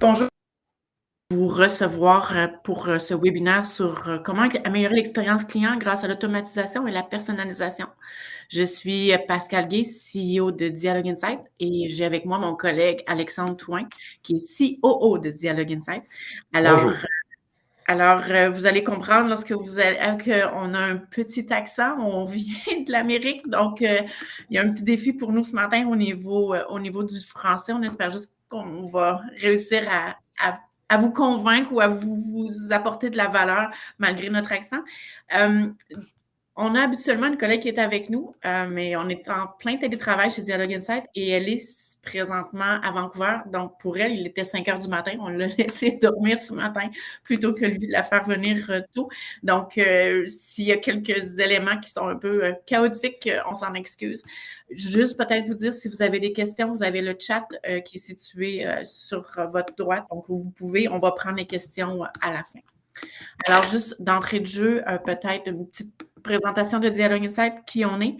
bonjour. Vous recevoir pour ce webinaire sur comment améliorer l'expérience client grâce à l'automatisation et la personnalisation. Je suis Pascal Gay, CEO de Dialogue Insight, et j'ai avec moi mon collègue Alexandre Touin, qui est COO de Dialogue Insight. Bonjour. Alors, vous allez comprendre lorsque qu'on a un petit accent, on vient de l'Amérique, donc il y a un petit défi pour nous ce matin au niveau du français. On espère juste qu'on va réussir à vous convaincre ou à vous apporter de la valeur malgré notre accent. On a habituellement une collègue qui est avec nous, mais on est en plein télétravail chez Dialogue Insight et elle est présentement à Vancouver. Donc, pour elle, il était 5 heures du matin. On l'a laissé dormir ce matin plutôt que lui la faire venir tôt. Donc, s'il y a quelques éléments qui sont un peu chaotiques, on s'en excuse. Juste peut-être vous dire, si vous avez des questions, vous avez le chat qui est situé sur votre droite. Donc, vous pouvez, on va prendre les questions à la fin. Alors, juste d'entrée de jeu, peut-être une petite présentation de Dialogue Insight, qui on est.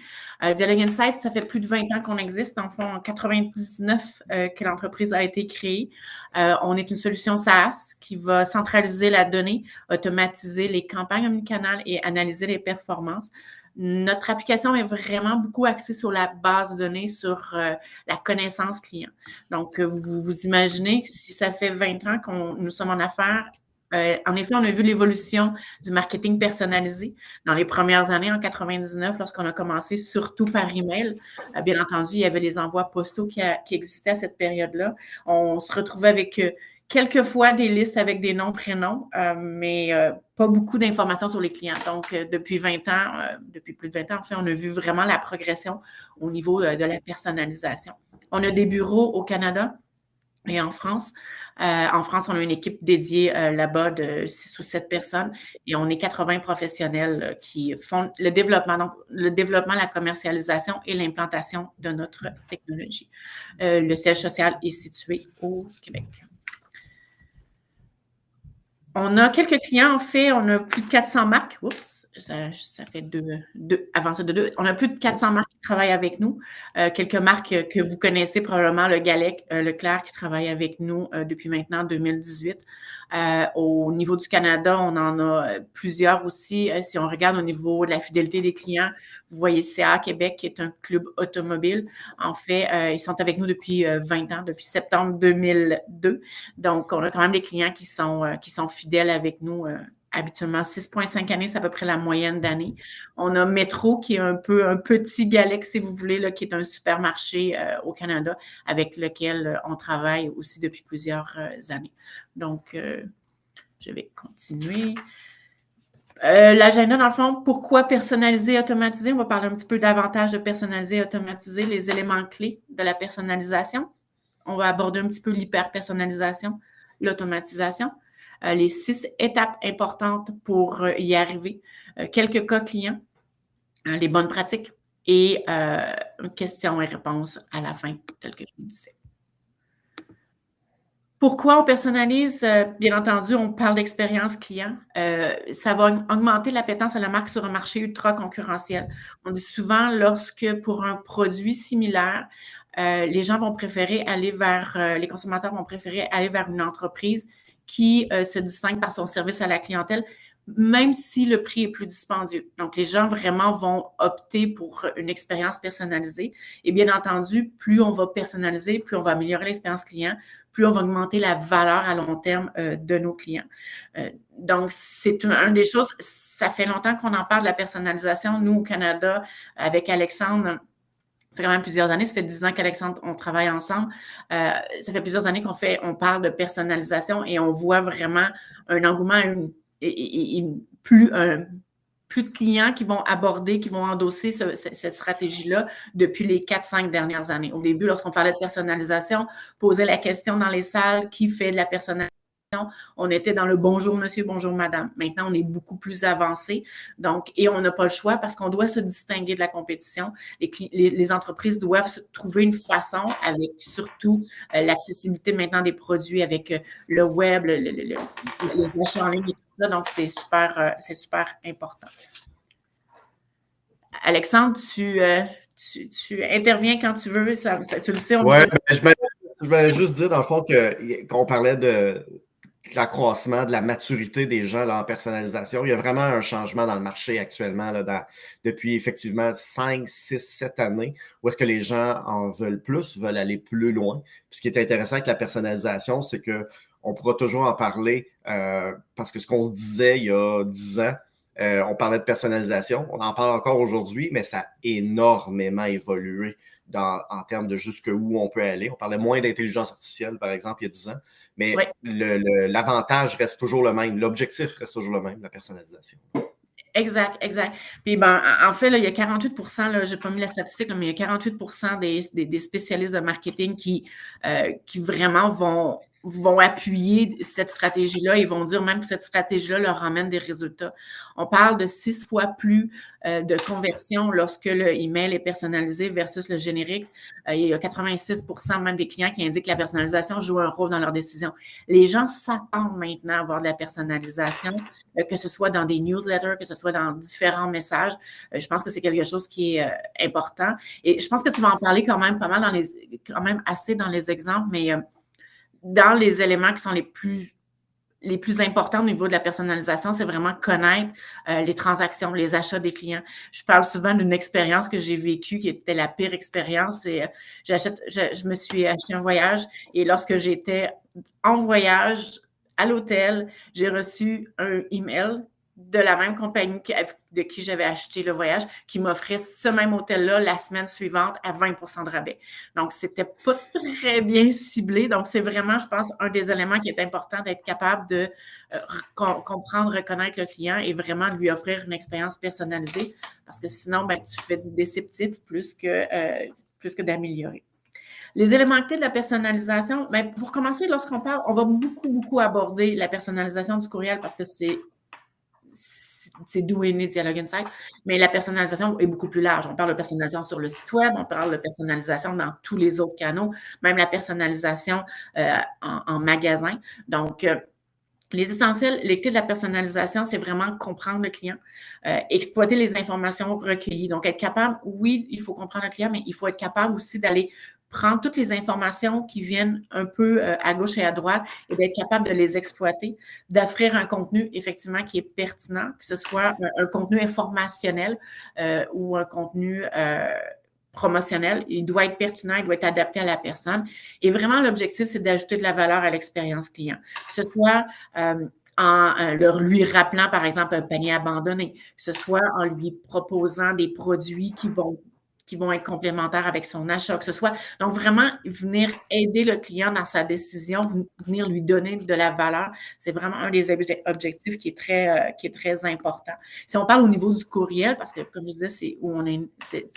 Dialogue Insight, ça fait plus de 20 ans qu'on existe. En fond, en 99 que l'entreprise a été créée. On est une solution SaaS qui va centraliser la donnée, automatiser les campagnes omnicanales et analyser les performances. Notre application est vraiment beaucoup axée sur la base de données, sur la connaissance client. Donc, vous imaginez que si ça fait 20 ans que nous sommes en affaires, en effet, on a vu l'évolution du marketing personnalisé dans les premières années, en 99, lorsqu'on a commencé surtout par email. Bien entendu, il y avait les envois postaux qui existaient à cette période-là. On se retrouvait avec quelquefois des listes avec des noms, prénoms, mais pas beaucoup d'informations sur les clients. Donc, depuis 20 ans, depuis plus de 20 ans, en fait, on a vu vraiment la progression au niveau de la personnalisation. On a des bureaux au Canada et en France. En France, on a une équipe dédiée là-bas de 6 ou 7 personnes et on est 80 professionnels qui font le développement, la commercialisation et l'implantation de notre technologie. Le siège social est situé au Québec. On a quelques clients, en fait, on a plus de 400 marques. Oups! Ça fait avancé de deux. On a plus de 400 marques qui travaillent avec nous. Quelques marques que vous connaissez probablement, le Galec, Leclerc qui travaille avec nous depuis maintenant 2018. Au niveau du Canada, on en a plusieurs aussi. Si on regarde au niveau de la fidélité des clients, vous voyez CA Québec qui est un club automobile. En fait, ils sont avec nous depuis 20 ans, depuis septembre 2002. Donc, on a quand même des clients qui sont fidèles avec nous. Habituellement, 6,5 années, c'est à peu près la moyenne d'années. On a Metro, qui est un petit Galec, si vous voulez, là, qui est un supermarché au Canada avec lequel on travaille aussi depuis plusieurs années. Donc, je vais continuer. L'agenda, dans le fond, pourquoi personnaliser et automatiser? On va parler un petit peu davantage de personnaliser et automatiser, les éléments clés de la personnalisation. On va aborder un petit peu l'hyper-personnalisation, l'automatisation, les 6 étapes importantes pour y arriver, quelques cas clients, les bonnes pratiques et questions et réponses à la fin, tel que je vous disais. Pourquoi on personnalise? Bien entendu, on parle d'expérience client. Ça va augmenter l'appétence à la marque sur un marché ultra concurrentiel. On dit souvent, lorsque pour un produit similaire, les gens vont préférer aller les consommateurs vont préférer aller vers une entreprise qui se distingue par son service à la clientèle, même si le prix est plus dispendieux. Donc, les gens vraiment vont opter pour une expérience personnalisée. Et bien entendu, plus on va personnaliser, plus on va améliorer l'expérience client, plus on va augmenter la valeur à long terme de nos clients. Donc, c'est une des choses, ça fait longtemps qu'on en parle de la personnalisation. Nous, au Canada, avec Alexandre, ça fait quand même plusieurs années, ça fait 10 ans qu'Alexandre, on travaille ensemble. Ça fait plusieurs années qu'on parle de personnalisation et on voit vraiment un engouement et plus de clients qui vont aborder, qui vont endosser cette stratégie-là depuis les 4-5 dernières années. Au début, lorsqu'on parlait de personnalisation, posait la question dans les salles, qui fait de la personnalisation? On était dans le bonjour monsieur, bonjour madame. Maintenant, on est beaucoup plus avancé. Donc, et on n'a pas le choix parce qu'on doit se distinguer de la compétition. Les entreprises doivent trouver une façon avec surtout l'accessibilité maintenant des produits avec le web, les achats en ligne et tout ça. Donc, c'est super important. Alexandre, tu interviens quand tu veux. Tu le sais, on ouais, je Je voulais juste dire, dans le fond, qu'on parlait de l'accroissement, de la maturité des gens là, en personnalisation. Il y a vraiment un changement dans le marché actuellement, là, depuis effectivement 5, 6, 7 années, où est-ce que les gens en veulent plus, veulent aller plus loin. Puis ce qui est intéressant avec la personnalisation, c'est qu'on pourra toujours en parler parce que ce qu'on se disait il y a 10 ans, on parlait de personnalisation, on en parle encore aujourd'hui, mais ça a énormément évolué en termes de jusqu'où on peut aller. On parlait moins d'intelligence artificielle, par exemple, il y a 10 ans, mais Oui. l'avantage reste toujours le même. L'objectif reste toujours le même, la personnalisation. Exact, exact. Puis, en fait, là, il y a 48 là, je n'ai pas mis la statistique, mais il y a 48 des spécialistes de marketing qui vraiment vont appuyer cette stratégie-là. Ils vont dire même que cette stratégie-là leur ramène des résultats. On parle de 6 fois plus de conversion lorsque le email est personnalisé versus le générique. Il y a 86 même des clients qui indiquent que la personnalisation joue un rôle dans leur décision. Les gens s'attendent maintenant à avoir de la personnalisation, que ce soit dans des newsletters, que ce soit dans différents messages. Je pense que c'est quelque chose qui est important. Et je pense que tu vas en parler quand même pas mal quand même assez dans les exemples, mais dans les éléments qui sont les plus importants au niveau de la personnalisation, c'est vraiment connaître les transactions, les achats des clients. Je parle souvent d'une expérience que j'ai vécue qui était la pire expérience. Je me suis acheté un voyage et lorsque j'étais en voyage à l'hôtel, j'ai reçu un email de la même compagnie de qui j'avais acheté le voyage, qui m'offrait ce même hôtel-là la semaine suivante à 20 de rabais. Donc, c'était pas très bien ciblé. Donc, c'est vraiment, je pense, un des éléments qui est important d'être capable de comprendre, reconnaître le client et vraiment lui offrir une expérience personnalisée parce que sinon, tu fais du déceptif plus que d'améliorer. Les éléments clés de la personnalisation, pour commencer, lorsqu'on parle, on va beaucoup aborder la personnalisation du courriel parce que c'est d'où est né Dialogue Insight, mais la personnalisation est beaucoup plus large. On parle de personnalisation sur le site web, on parle de personnalisation dans tous les autres canaux, même la personnalisation en magasin. Donc, les essentiels, les clés de la personnalisation, c'est vraiment comprendre le client, exploiter les informations recueillies. Donc, être capable, oui, il faut comprendre le client, mais il faut être capable aussi d'aller prendre toutes les informations qui viennent un peu à gauche et à droite et d'être capable de les exploiter, d'offrir un contenu effectivement qui est pertinent, que ce soit un contenu informationnel ou un contenu promotionnel. Il doit être pertinent, il doit être adapté à la personne. Et vraiment, l'objectif, c'est d'ajouter de la valeur à l'expérience client. Que ce soit en lui rappelant, par exemple, un panier abandonné, que ce soit en lui proposant des produits qui vont être complémentaires avec son achat, que ce soit. Donc, vraiment, venir aider le client dans sa décision, venir lui donner de la valeur, c'est vraiment un des objectifs qui est très important. Si on parle au niveau du courriel, parce que, comme je disais, c'est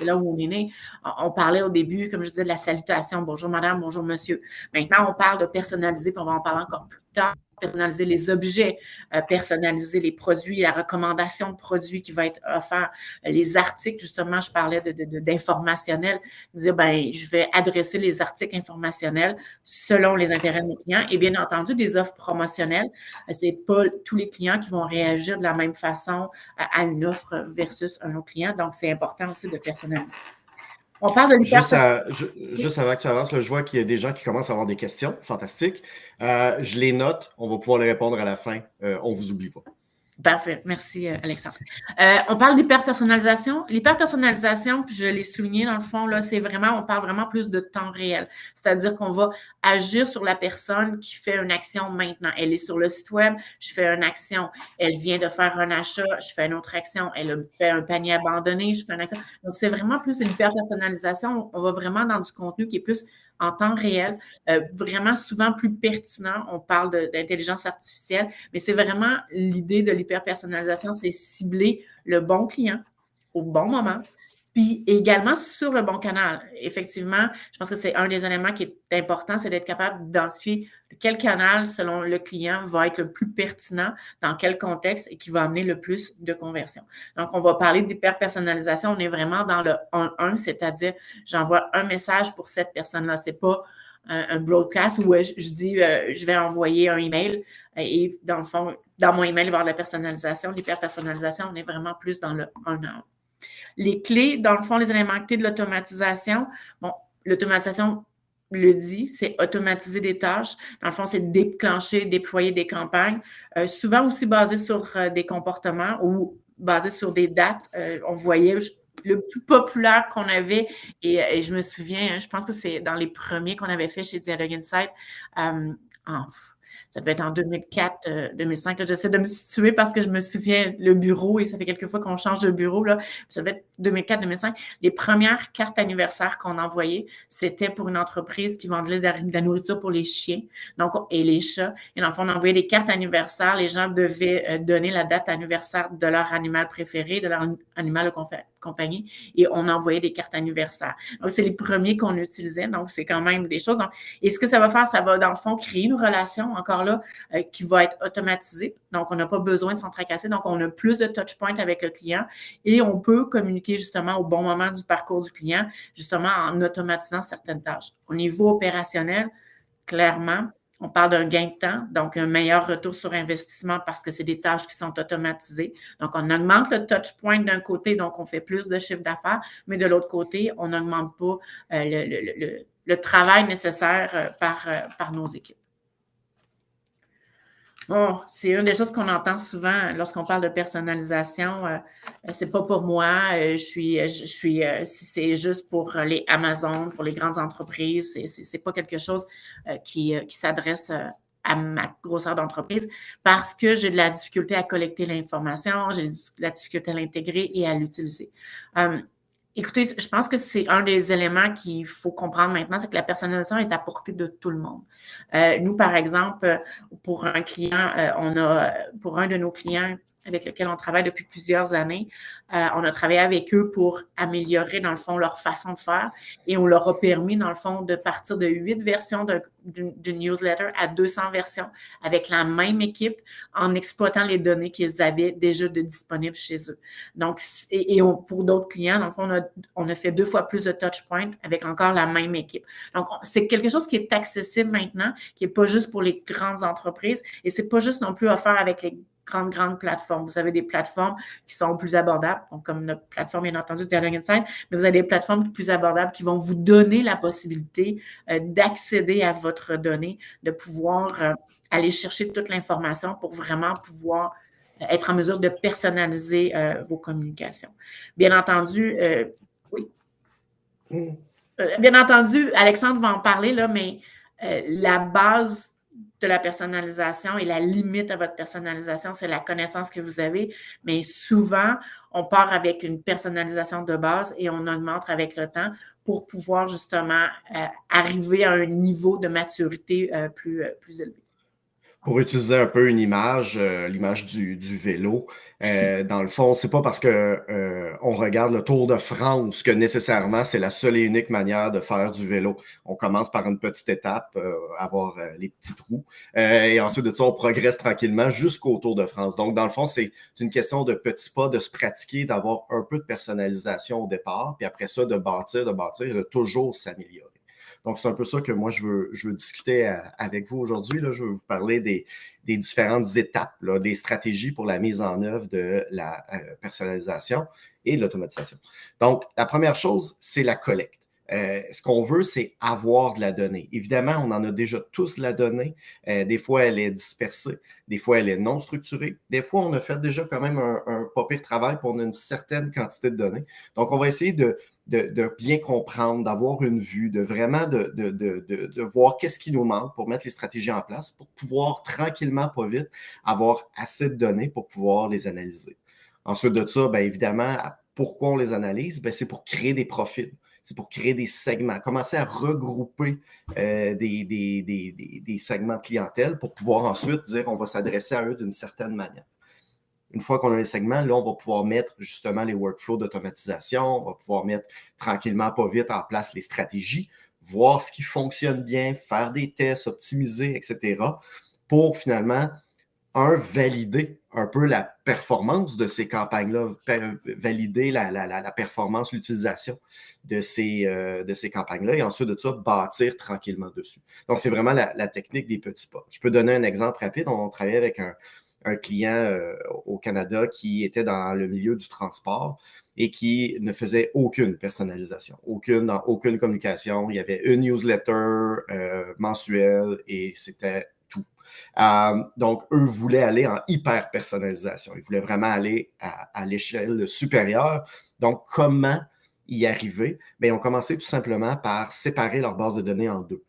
là où on est né, on parlait au début, comme je disais, de la salutation, bonjour madame, bonjour monsieur. Maintenant, on parle de personnaliser, puis on va en parler encore plus tard. Personnaliser les objets, personnaliser les produits, la recommandation de produits qui va être offert, les articles, justement, je parlais d'informationnel, dire, je vais adresser les articles informationnels selon les intérêts de mes clients et bien entendu, des offres promotionnelles. C'est pas tous les clients qui vont réagir de la même façon à une offre versus un autre client, donc c'est important aussi de personnaliser. On parle de juste avant que tu avances, là, je vois qu'il y a des gens qui commencent à avoir des questions. Fantastique. Je les note. On va pouvoir les répondre à la fin. On ne vous oublie pas. Parfait. Merci, Alexandre. On parle d'hyper-personnalisation. L'hyper-personnalisation, puis je l'ai souligné dans le fond, là, on parle vraiment plus de temps réel. C'est-à-dire qu'on va agir sur la personne qui fait une action maintenant. Elle est sur le site web, je fais une action. Elle vient de faire un achat, je fais une autre action. Elle a fait un panier abandonné, je fais une action. Donc, c'est vraiment plus une hyper-personnalisation. On va vraiment dans du contenu qui est plus en temps réel, vraiment souvent plus pertinent. On parle d'intelligence artificielle, mais c'est vraiment l'idée de l'hyper-personnalisation, c'est cibler le bon client au bon moment, puis également sur le bon canal. Effectivement, je pense que c'est un des éléments qui est important, c'est d'être capable d'identifier quel canal, selon le client, va être le plus pertinent, dans quel contexte et qui va amener le plus de conversion. Donc, on va parler d'hyper-personnalisation. On est vraiment dans le 1-1, c'est-à-dire j'envoie un message pour cette personne-là. Ce n'est pas un broadcast où je dis je vais envoyer un email et dans le fond, dans mon email, il va y avoir de la personnalisation. L'hyper-personnalisation, on est vraiment plus dans le 1-1. Les clés, dans le fond, les éléments clés de l'automatisation. Bon, l'automatisation, le dit, c'est automatiser des tâches. Dans le fond, c'est déclencher, déployer des campagnes, souvent aussi basées sur des comportements ou basées sur des dates. On voyait le plus populaire qu'on avait, et je me souviens, je pense que c'est dans les premiers qu'on avait fait chez Dialogue Insight, ça devait être en 2004, 2005. J'essaie de me situer parce que je me souviens le bureau, et ça fait quelques fois qu'on change de bureau. Là. Ça devait être 2004, 2005. Les premières cartes anniversaires qu'on envoyait, c'était pour une entreprise qui vendait de la nourriture pour les chiens et les chats. Et dans le fond, on envoyait des cartes anniversaires. Les gens devaient donner la date anniversaire de leur animal préféré, de leur animal de compagnie, et on envoyait des cartes anniversaires. Donc, c'est les premiers qu'on utilisait. Donc, c'est quand même des choses. Donc, et ce que ça va faire, ça va, dans le fond, créer une relation, encore là, qui va être automatisée. Donc, on n'a pas besoin de s'en tracasser. Donc, on a plus de touch points avec le client et on peut communiquer justement au bon moment du parcours du client, justement en automatisant certaines tâches. Au niveau opérationnel, clairement, on parle d'un gain de temps, donc un meilleur retour sur investissement parce que c'est des tâches qui sont automatisées. Donc, on augmente le touch point d'un côté, donc on fait plus de chiffre d'affaires, mais de l'autre côté, on n'augmente pas le travail nécessaire par nos équipes. Bon, c'est une des choses qu'on entend souvent lorsqu'on parle de personnalisation. C'est pas pour moi. C'est juste pour les Amazon, pour les grandes entreprises. C'est pas quelque chose qui s'adresse à ma grosseur d'entreprise parce que j'ai de la difficulté à collecter l'information, j'ai de la difficulté à l'intégrer et à l'utiliser. Écoutez, je pense que c'est un des éléments qu'il faut comprendre maintenant, c'est que la personnalisation est à portée de tout le monde. Nous, par exemple, pour un client, pour un de nos clients avec lequel on travaille depuis plusieurs années, on a travaillé avec eux pour améliorer, dans le fond, leur façon de faire et on leur a permis, dans le fond, de partir de 8 versions d'une newsletter à 200 versions avec la même équipe en exploitant les données qu'ils avaient déjà disponibles chez eux. Donc, pour d'autres clients, dans le fond, on a fait 2 fois plus de touch points avec encore la même équipe. Donc, c'est quelque chose qui est accessible maintenant, qui n'est pas juste pour les grandes entreprises et c'est pas juste non plus offert avec les grandes plateformes. Vous avez des plateformes qui sont plus abordables, donc comme notre plateforme, bien entendu, Dialogue Insight, mais vous avez des plateformes plus abordables qui vont vous donner la possibilité d'accéder à votre donnée, de pouvoir aller chercher toute l'information pour vraiment pouvoir être en mesure de personnaliser vos communications. Bien entendu, oui. Bien entendu, Alexandre va en parler, là, mais la base de la personnalisation et la limite à votre personnalisation, c'est la connaissance que vous avez. Mais souvent, on part avec une personnalisation de base et on augmente avec le temps pour pouvoir justement arriver à un niveau de maturité plus élevé. Pour utiliser un peu une image, l'image du vélo, dans le fond, c'est pas parce que on regarde le Tour de France que nécessairement c'est la seule et unique manière de faire du vélo. On commence par une petite étape, avoir les petits trous, et ensuite de ça, on progresse tranquillement jusqu'au Tour de France. Donc, dans le fond, c'est une question de petits pas, de se pratiquer, d'avoir un peu de personnalisation au départ, puis après ça, de bâtir, de toujours s'améliorer. Donc, c'est un peu ça que moi, je veux discuter avec vous aujourd'hui. Je veux vous parler des différentes étapes, là, des stratégies pour la mise en œuvre de la personnalisation et de l'automatisation. Donc, la première chose, c'est la collecte. Ce qu'on veut, c'est avoir de la donnée. Évidemment, on en a déjà tous de la donnée. Des fois, elle est dispersée. Des fois, elle est non structurée. Des fois, on a fait déjà quand même un pas pire travail pour une certaine quantité de données. Donc, on va essayer de bien comprendre, d'avoir une vue, de vraiment de voir qu'est-ce qui nous manque pour mettre les stratégies en place, pour pouvoir tranquillement, pas vite, avoir assez de données pour pouvoir les analyser. Ensuite de ça, bien évidemment, pourquoi on les analyse? Bien, c'est pour créer des profils. C'est pour créer des segments, commencer à regrouper des segments de clientèle pour pouvoir ensuite dire on va s'adresser à eux d'une certaine manière. Une fois qu'on a les segments, là, on va pouvoir mettre justement les workflows d'automatisation, on va pouvoir mettre tranquillement, pas vite, en place les stratégies, voir ce qui fonctionne bien, faire des tests, optimiser, etc. pour finalement, valider un peu la performance de ces campagnes-là, valider la performance, l'utilisation de ces campagnes-là et ensuite de ça, bâtir tranquillement dessus. Donc, c'est vraiment la technique des petits pas. Je peux donner un exemple rapide. On travaillait avec un client au Canada qui était dans le milieu du transport et qui ne faisait aucune personnalisation, aucune communication. Il y avait une newsletter mensuelle et c'était tout. Donc, eux voulaient aller en hyper-personnalisation. Ils voulaient vraiment aller à l'échelle supérieure. Donc, comment y arriver? Bien, ils ont commencé tout simplement par séparer leur base de données en deux.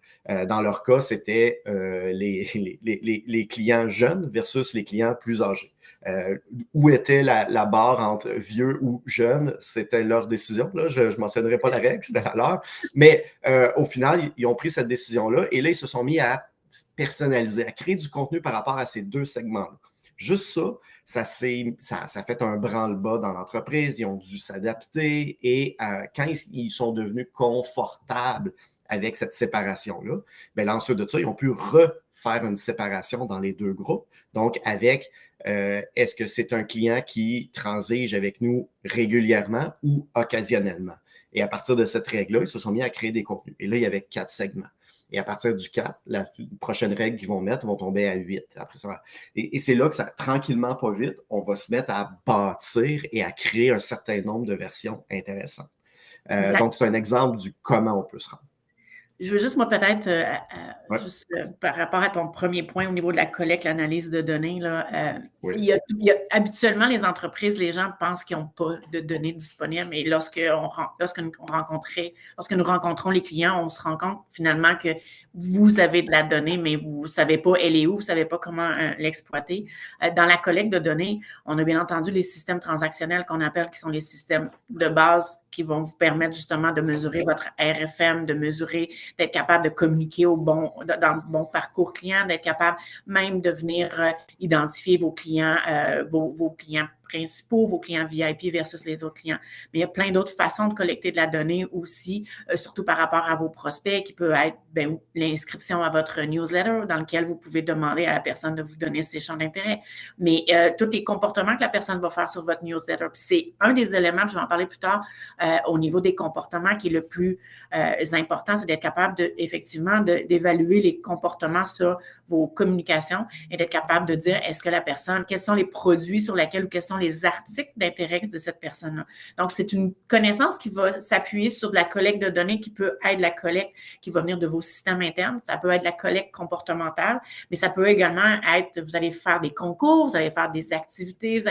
Dans leur cas, c'était les clients jeunes versus les clients plus âgés. Où était la barre entre vieux ou jeune, c'était leur décision. Là. Je ne mentionnerai pas la règle, c'était à l'heure. Mais au final, ils ont pris cette décision-là et là, ils se sont mis à personnaliser, à créer du contenu par rapport à ces deux segments-là. Juste ça fait un branle-bas dans l'entreprise. Ils ont dû s'adapter et quand ils sont devenus confortables avec cette séparation-là, bien, ensuite de ça, ils ont pu refaire une séparation dans les deux groupes. Donc, avec est-ce que c'est un client qui transige avec nous régulièrement ou occasionnellement? Et à partir de cette règle-là, ils se sont mis à créer des contenus. Et là, il y avait 4 segments. Et à partir du 4, la prochaine règle qu'ils vont mettre vont tomber à 8. Après ça. Et c'est là que ça, tranquillement, pas vite, on va se mettre à bâtir et à créer un certain nombre de versions intéressantes. Donc, c'est un exemple du comment on peut se rendre. Je veux juste, moi, peut-être, juste par rapport à ton premier point au niveau de la collecte, l'analyse de données, là, il y a, habituellement, les entreprises, les gens pensent qu'ils n'ont pas de données disponibles. Et lorsque nous rencontrons les clients, on se rend compte finalement que vous avez de la donnée, mais vous ne savez pas elle est où, vous ne savez pas comment l'exploiter. Dans la collecte de données, on a bien entendu les systèmes transactionnels qu'on appelle, qui sont les systèmes de base qui vont vous permettre justement de mesurer votre RFM, de mesurer, d'être capable de communiquer dans le bon parcours client, d'être capable même de venir identifier vos clients, vos clients principaux, vos clients VIP versus les autres clients. Mais il y a plein d'autres façons de collecter de la donnée aussi, surtout par rapport à vos prospects, qui peut être l'inscription à votre newsletter dans lequel vous pouvez demander à la personne de vous donner ses champs d'intérêt. Mais tous les comportements que la personne va faire sur votre newsletter, c'est un des éléments, je vais en parler plus tard, au niveau des comportements qui est le plus important, c'est d'être capable effectivement d'évaluer les comportements sur vos communications et d'être capable de dire est-ce que la personne, quels sont les produits sur lesquels ou quels sont les articles d'intérêt de cette personne-là. Donc, c'est une connaissance qui va s'appuyer sur de la collecte de données qui peut être la collecte qui va venir de vos systèmes internes. Ça peut être la collecte comportementale, mais ça peut également être, vous allez faire des concours, vous allez faire des activités,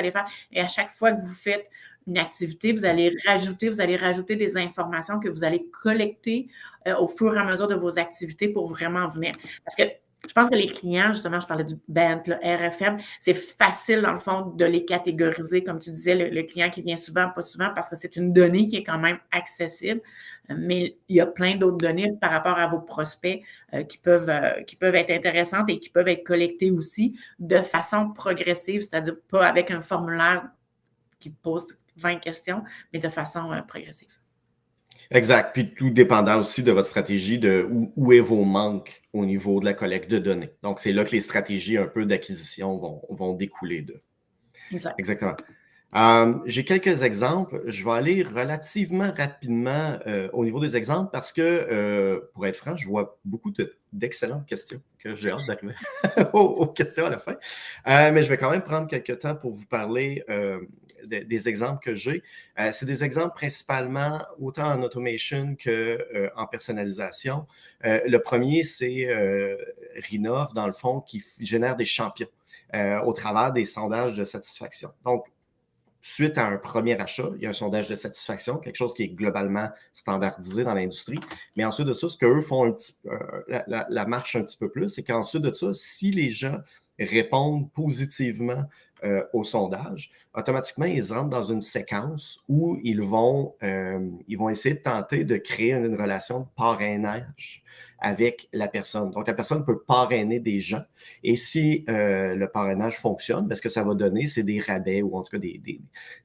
et à chaque fois que vous faites une activité, vous allez rajouter des informations que vous allez collecter au fur et à mesure de vos activités pour vraiment venir. Parce que je pense que les clients, justement, je parlais du BANT, le RFM, c'est facile, dans le fond, de les catégoriser, comme tu disais, le client qui vient souvent, pas souvent, parce que c'est une donnée qui est quand même accessible. Mais il y a plein d'autres données par rapport à vos prospects qui peuvent être intéressantes et qui peuvent être collectées aussi de façon progressive, c'est-à-dire pas avec un formulaire qui pose 20 questions, mais de façon progressive. Exact. Puis tout dépendant aussi de votre stratégie, de où est vos manques au niveau de la collecte de données. Donc, c'est là que les stratégies un peu d'acquisition vont découler de. Exact. Exactement. J'ai quelques exemples. Je vais aller relativement rapidement au niveau des exemples parce que, pour être franc, je vois beaucoup d'excellentes questions que j'ai hâte d'arriver aux questions à la fin. Mais je vais quand même prendre quelques temps pour vous parler des exemples que j'ai. C'est des exemples principalement autant en automation qu'en personnalisation. Le premier, c'est Rinov, dans le fond, qui génère des champions au travers des sondages de satisfaction. Donc, suite à un premier achat, il y a un sondage de satisfaction, quelque chose qui est globalement standardisé dans l'industrie. Mais ensuite de ça, ce qu'eux font la marche un petit peu plus, c'est qu'ensuite de ça, si les gens répondent positivement au sondage, automatiquement, ils rentrent dans une séquence où ils vont essayer de tenter de créer une relation de parrainage avec la personne. Donc, la personne peut parrainer des gens. Et si le parrainage fonctionne, bien, ce que ça va donner, c'est des rabais ou en tout cas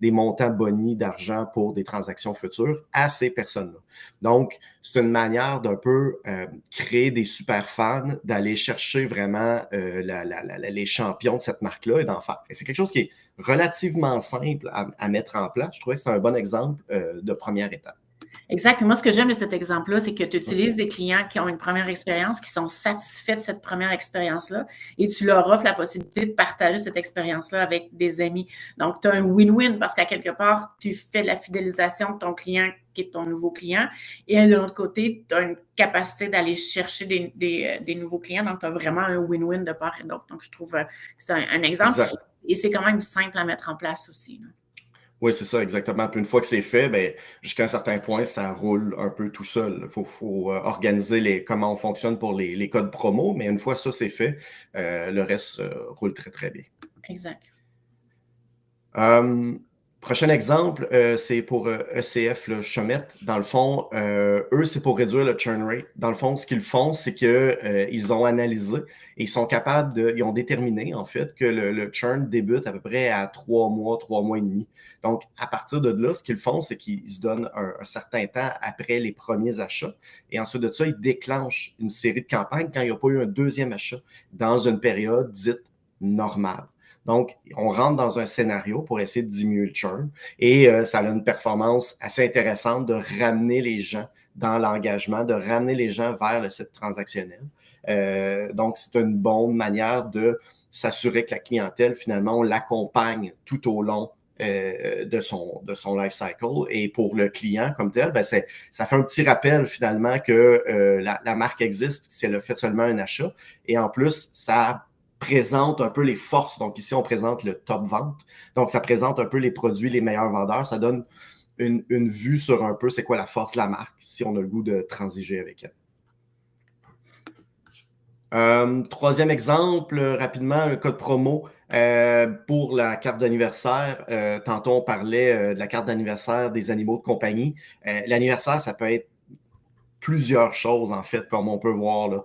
des montants bonis d'argent pour des transactions futures à ces personnes-là. Donc, c'est une manière d'un peu créer des super fans, d'aller chercher vraiment les champions de cette marque-là et d'en faire. Et c'est quelque chose qui est relativement simple à mettre en place. Je trouvais que c'est un bon exemple de première étape. Exact. Moi, ce que j'aime de cet exemple-là, c'est que tu utilises des clients qui ont une première expérience, qui sont satisfaits de cette première expérience-là, et tu leur offres la possibilité de partager cette expérience-là avec des amis. Donc, tu as un win-win parce qu'à quelque part, tu fais de la fidélisation de ton client qui est ton nouveau client, et de l'autre côté, tu as une capacité d'aller chercher des nouveaux clients. Donc, tu as vraiment un win-win de part et d'autre. Donc, je trouve que c'est un exemple. Exact. Et c'est quand même simple à mettre en place aussi, là. Oui, c'est ça, exactement. Puis une fois que c'est fait, ben, jusqu'à un certain point, ça roule un peu tout seul. Il faut organiser comment on fonctionne pour les codes promo, mais une fois ça, c'est fait, le reste roule très, très bien. Exact. Prochain exemple, c'est pour ECF, le Chomet. Dans le fond, eux, c'est pour réduire le churn rate. Dans le fond, ce qu'ils font, c'est qu'ils ont analysé et ils sont capables ils ont déterminé, en fait, que le churn débute à peu près à 3 mois et demi. Donc, à partir de là, ce qu'ils font, c'est qu'ils se donnent un certain temps après les premiers achats. Et ensuite de ça, ils déclenchent une série de campagnes quand il n'y a pas eu un deuxième achat dans une période dite normale. Donc, on rentre dans un scénario pour essayer de diminuer le churn et ça a une performance assez intéressante de ramener les gens dans l'engagement, de ramener les gens vers le site transactionnel. Donc, c'est une bonne manière de s'assurer que la clientèle, finalement, on l'accompagne tout au long de son life cycle. Et pour le client comme tel, ben ça fait un petit rappel finalement que la marque existe, si elle a fait seulement un achat. Et en plus, ça présente un peu les forces. Donc ici, on présente le top vente. Donc, ça présente un peu les produits, les meilleurs vendeurs. Ça donne une vue sur un peu c'est quoi la force de la marque, si on a le goût de transiger avec elle. Troisième exemple, rapidement, un code promo pour la carte d'anniversaire. Tantôt, on parlait de la carte d'anniversaire des animaux de compagnie. L'anniversaire, ça peut être plusieurs choses, en fait, comme on peut voir là.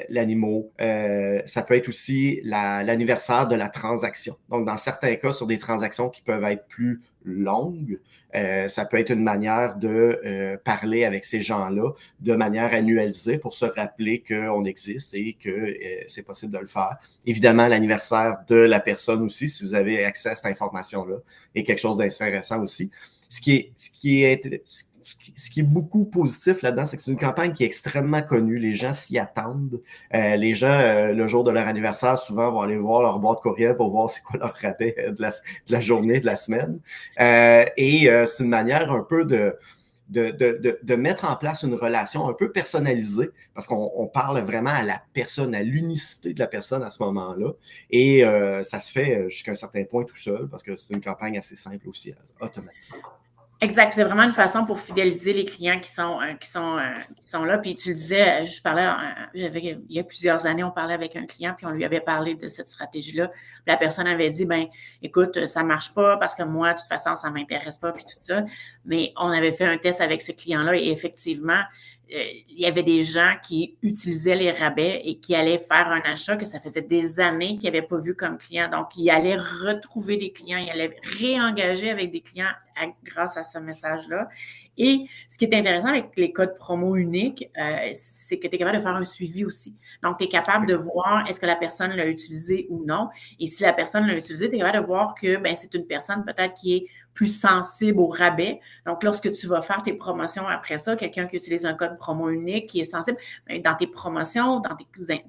L'animaux. Ça peut être aussi l'anniversaire de la transaction. Donc, dans certains cas, sur des transactions qui peuvent être plus longues, ça peut être une manière de parler avec ces gens-là de manière annualisée pour se rappeler qu'on existe et que c'est possible de le faire. Évidemment, l'anniversaire de la personne aussi, si vous avez accès à cette information-là, est quelque chose d'intéressant aussi. Ce qui est beaucoup positif là-dedans, c'est que c'est une campagne qui est extrêmement connue. Les gens s'y attendent. Les gens, le jour de leur anniversaire, souvent vont aller voir leur boîte courriel pour voir c'est quoi leur rabais de la journée, de la semaine. C'est une manière un peu de mettre en place une relation un peu personnalisée, parce qu'on parle vraiment à la personne, à l'unicité de la personne à ce moment-là. Et ça se fait jusqu'à un certain point tout seul, parce que c'est une campagne assez simple aussi, automatisée. Exact. C'est vraiment une façon pour fidéliser les clients qui sont là. Puis tu le disais, je parlais, il y a plusieurs années, on parlait avec un client, puis on lui avait parlé de cette stratégie-là. Puis la personne avait dit, ben, écoute, ça marche pas parce que moi, de toute façon, ça m'intéresse pas, puis tout ça. Mais on avait fait un test avec ce client-là et effectivement, il y avait des gens qui utilisaient les rabais et qui allaient faire un achat que ça faisait des années qu'ils n'avaient pas vu comme client. Donc, ils allaient retrouver des clients, ils allaient réengager avec des clients grâce à ce message-là. Et ce qui est intéressant avec les codes promo uniques, c'est que tu es capable de faire un suivi aussi. Donc, tu es capable de voir est-ce que la personne l'a utilisé ou non. Et si la personne l'a utilisé, tu es capable de voir que c'est une personne peut-être qui est plus sensible au rabais. Donc, lorsque tu vas faire tes promotions après ça, quelqu'un qui utilise un code promo unique, qui est sensible, dans tes promotions, dans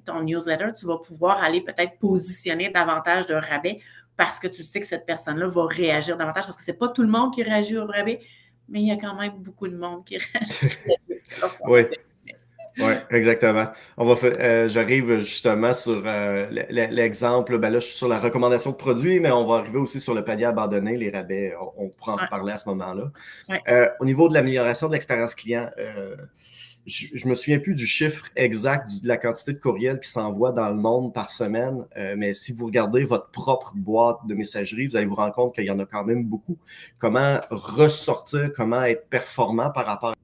ton newsletter, tu vas pouvoir aller peut-être positionner davantage de rabais parce que tu sais que cette personne-là va réagir davantage, parce que c'est pas tout le monde qui réagit au rabais, mais il y a quand même beaucoup de monde qui réagit. Oui. Oui, exactement. J'arrive justement sur l'exemple. Ben là, je suis sur la recommandation de produits, mais on va arriver aussi sur le panier abandonné, les rabais. On pourra en reparler à ce moment-là. Ouais. Au niveau de l'amélioration de l'expérience client, je me souviens plus du chiffre exact de la quantité de courriels qui s'envoient dans le monde par semaine, mais si vous regardez votre propre boîte de messagerie, vous allez vous rendre compte qu'il y en a quand même beaucoup. Comment ressortir, comment être performant par rapport à...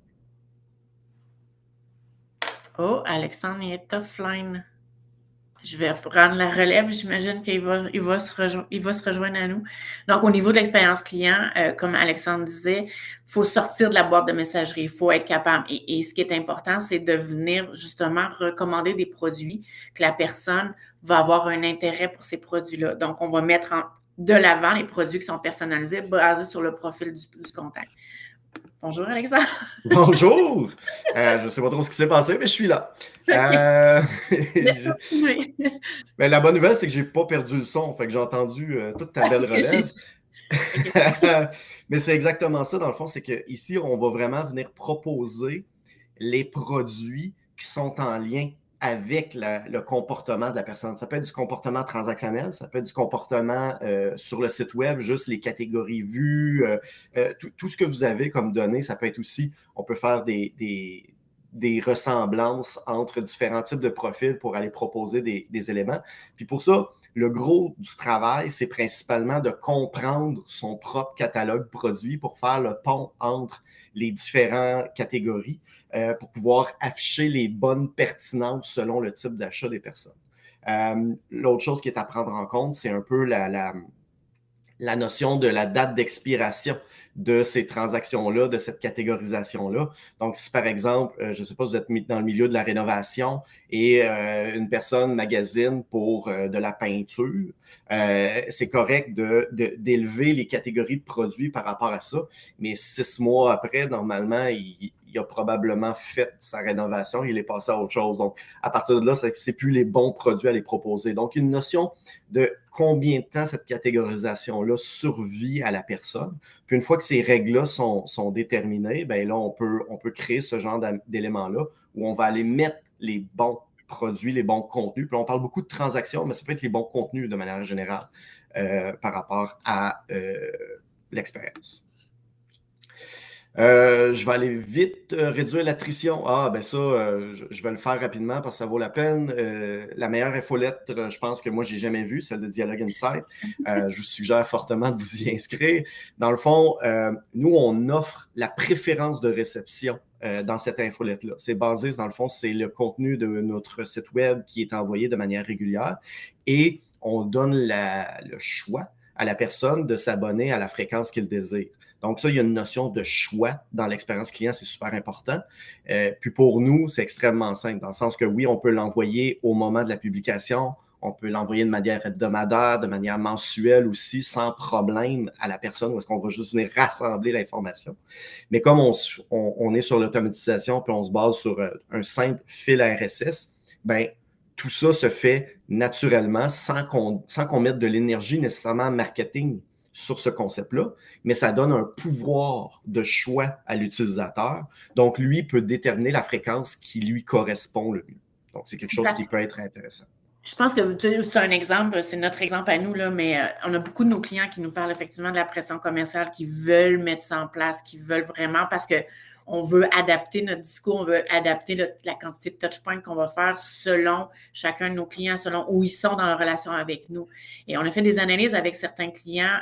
Oh, Alexandre est offline. Je vais prendre la relève. J'imagine qu'il va se rejoindre à nous. Donc, au niveau de l'expérience client, comme Alexandre disait, il faut sortir de la boîte de messagerie. Il faut être capable. Et ce qui est important, c'est de venir justement recommander des produits que la personne va avoir un intérêt pour ces produits-là. Donc, on va mettre de l'avant les produits qui sont personnalisés basés sur le profil du contact. Bonjour, Alexandre. Bonjour! Je ne sais pas trop ce qui s'est passé, mais je suis là. Laisse continuer. Mais la bonne nouvelle, c'est que je n'ai pas perdu le son. Fait que j'ai entendu toute ta belle relève. Mais c'est exactement ça, dans le fond, c'est qu'ici, on va vraiment venir proposer les produits qui sont en lien avec le comportement de la personne. Ça peut être du comportement transactionnel, ça peut être du comportement sur le site web, juste les catégories vues, tout ce que vous avez comme données, ça peut être aussi, on peut faire des ressemblances entre différents types de profils pour aller proposer des éléments. Puis pour ça, le gros du travail, c'est principalement de comprendre son propre catalogue produit pour faire le pont entre les différentes catégories pour pouvoir afficher les bonnes pertinentes selon le type d'achat des personnes. L'autre chose qui est à prendre en compte, c'est un peu la notion de la date d'expiration de ces transactions-là, de cette catégorisation-là. Donc, si par exemple, je ne sais pas, vous êtes dans le milieu de la rénovation et une personne magasine pour de la peinture, c'est correct d'élever les catégories de produits par rapport à ça, mais 6 mois après, normalement, il a probablement fait sa rénovation, il est passé à autre chose. Donc, à partir de là, c'est plus les bons produits à les proposer. Donc, une notion de combien de temps cette catégorisation-là survit à la personne. Puis une fois que ces règles-là sont déterminées, bien là, on peut créer ce genre d'éléments-là où on va aller mettre les bons produits, les bons contenus. Puis on parle beaucoup de transactions, mais ça peut être les bons contenus de manière générale par rapport à l'expérience. Je vais aller vite réduire l'attrition. Ah, ben ça, je vais le faire rapidement parce que ça vaut la peine. La meilleure infolettre, je pense que moi, j'ai jamais vue, celle de Dialogue Insight. Je vous suggère fortement de vous y inscrire. Dans le fond, nous, on offre la préférence de réception dans cette infolette-là. C'est basé, dans le fond, c'est le contenu de notre site web qui est envoyé de manière régulière et on donne le choix à la personne de s'abonner à la fréquence qu'il désire. Donc ça, il y a une notion de choix dans l'expérience client, c'est super important. Puis pour nous, c'est extrêmement simple, dans le sens que oui, on peut l'envoyer au moment de la publication, on peut l'envoyer de manière hebdomadaire, de manière mensuelle aussi, sans problème à la personne, où est-ce qu'on va juste venir rassembler l'information. Mais comme on est sur l'automatisation, puis on se base sur un simple fil RSS, bien, tout ça se fait naturellement sans qu'on mette de l'énergie nécessairement en marketing sur ce concept-là, mais ça donne un pouvoir de choix à l'utilisateur. Donc, lui peut déterminer la fréquence qui lui correspond le mieux. Donc, c'est quelque chose qui peut être intéressant. Je pense que c'est un exemple, c'est notre exemple à nous, là, mais on a beaucoup de nos clients qui nous parlent effectivement de la pression commerciale, qui veulent mettre ça en place, qui veulent vraiment, parce qu'on veut adapter notre discours, on veut adapter la quantité de touchpoints qu'on va faire selon chacun de nos clients, selon où ils sont dans leur relation avec nous. Et on a fait des analyses avec certains clients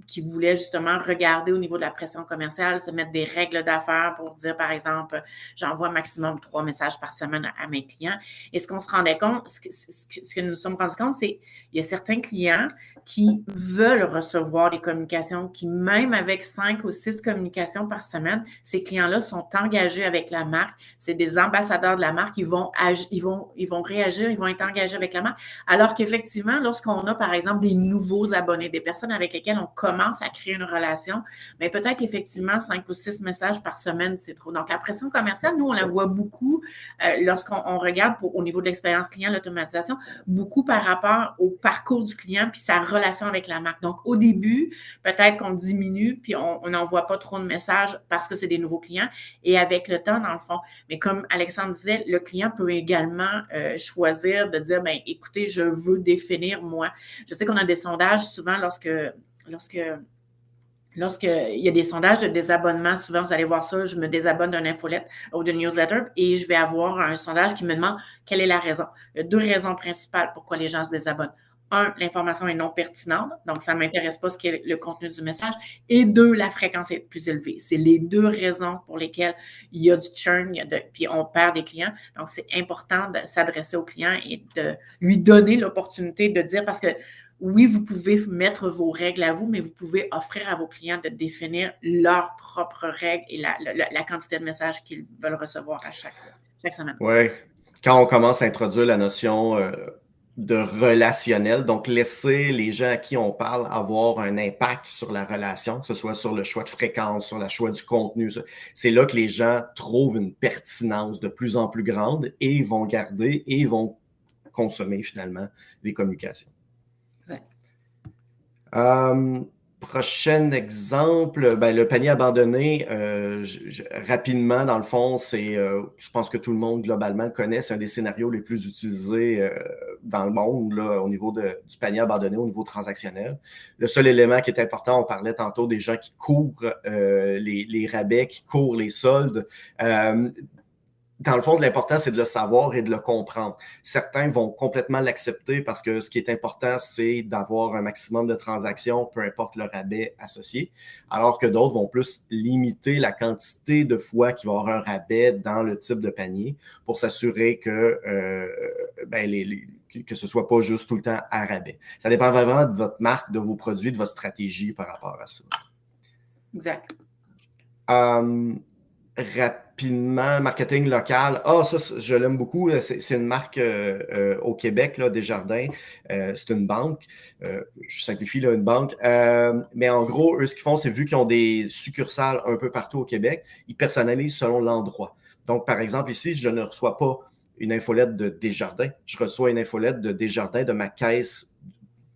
qui voulaient justement regarder au niveau de la pression commerciale, se mettre des règles d'affaires pour dire, par exemple, j'envoie maximum 3 messages par semaine à mes clients. Et ce qu'on se rendait compte, ce que nous nous sommes rendus compte, c'est qu'il y a certains clients qui veulent recevoir des communications, qui même avec 5 ou 6 communications par semaine, ces clients-là sont engagés avec la marque. C'est des ambassadeurs de la marque. Ils vont réagir, ils vont être engagés avec la marque. Alors qu'effectivement, lorsqu'on a, par exemple, des nouveaux abonnés, des personnes avec lesquelles on commence à créer une relation, mais peut-être effectivement 5 ou 6 messages par semaine, c'est trop. Donc, la pression commerciale, nous, on la voit beaucoup lorsqu'on regarde au niveau de l'expérience client, l'automatisation, beaucoup par rapport au parcours du client puis sa relation avec la marque. Donc, au début, peut-être qu'on diminue puis on n'envoie pas trop de messages parce que c'est des nouveaux clients et avec le temps, dans le fond. Mais comme Alexandre disait, le client peut également choisir de dire, bien, écoutez, je veux définir moi. Je sais qu'on a des sondages souvent lorsqu'il y a des sondages de désabonnement, souvent, vous allez voir ça, je me désabonne d'une infolette ou d'une newsletter et je vais avoir un sondage qui me demande quelle est la raison. Il y a 2 raisons principales pourquoi les gens se désabonnent. 1, l'information est non pertinente, donc ça ne m'intéresse pas ce qu'est le contenu du message. Et 2, la fréquence est plus élevée. C'est les 2 raisons pour lesquelles il y a du churn, puis on perd des clients. Donc, c'est important de s'adresser au client et de lui donner l'opportunité de dire, parce que oui, vous pouvez mettre vos règles à vous, mais vous pouvez offrir à vos clients de définir leurs propres règles et la quantité de messages qu'ils veulent recevoir à chaque semaine. Oui. Quand on commence à introduire la notion de relationnel, donc laisser les gens à qui on parle avoir un impact sur la relation, que ce soit sur le choix de fréquence, sur le choix du contenu. C'est là que les gens trouvent une pertinence de plus en plus grande et vont garder et vont consommer finalement les communications. Ouais. Prochain exemple, ben, le panier abandonné, rapidement, dans le fond, je pense que tout le monde globalement le connaît, c'est un des scénarios les plus utilisés dans le monde là, au niveau du panier abandonné, au niveau transactionnel. Le seul élément qui est important, on parlait tantôt des gens qui courent les rabais, qui courent les soldes. Dans le fond, l'important, c'est de le savoir et de le comprendre. Certains vont complètement l'accepter parce que ce qui est important, c'est d'avoir un maximum de transactions, peu importe le rabais associé, alors que d'autres vont plus limiter la quantité de fois qu'il va y avoir un rabais dans le type de panier pour s'assurer que ce ne soit pas juste tout le temps à rabais. Ça dépend vraiment de votre marque, de vos produits, de votre stratégie par rapport à ça. Exact. Rapidement, marketing local. Ça, je l'aime beaucoup. C'est une marque au Québec, là, Desjardins. C'est une banque. Je simplifie, là, une banque. Mais en gros, eux, ce qu'ils font, c'est vu qu'ils ont des succursales un peu partout au Québec, ils personnalisent selon l'endroit. Donc, par exemple, ici, je ne reçois pas une infolette de Desjardins. Je reçois une infolette de Desjardins de ma caisse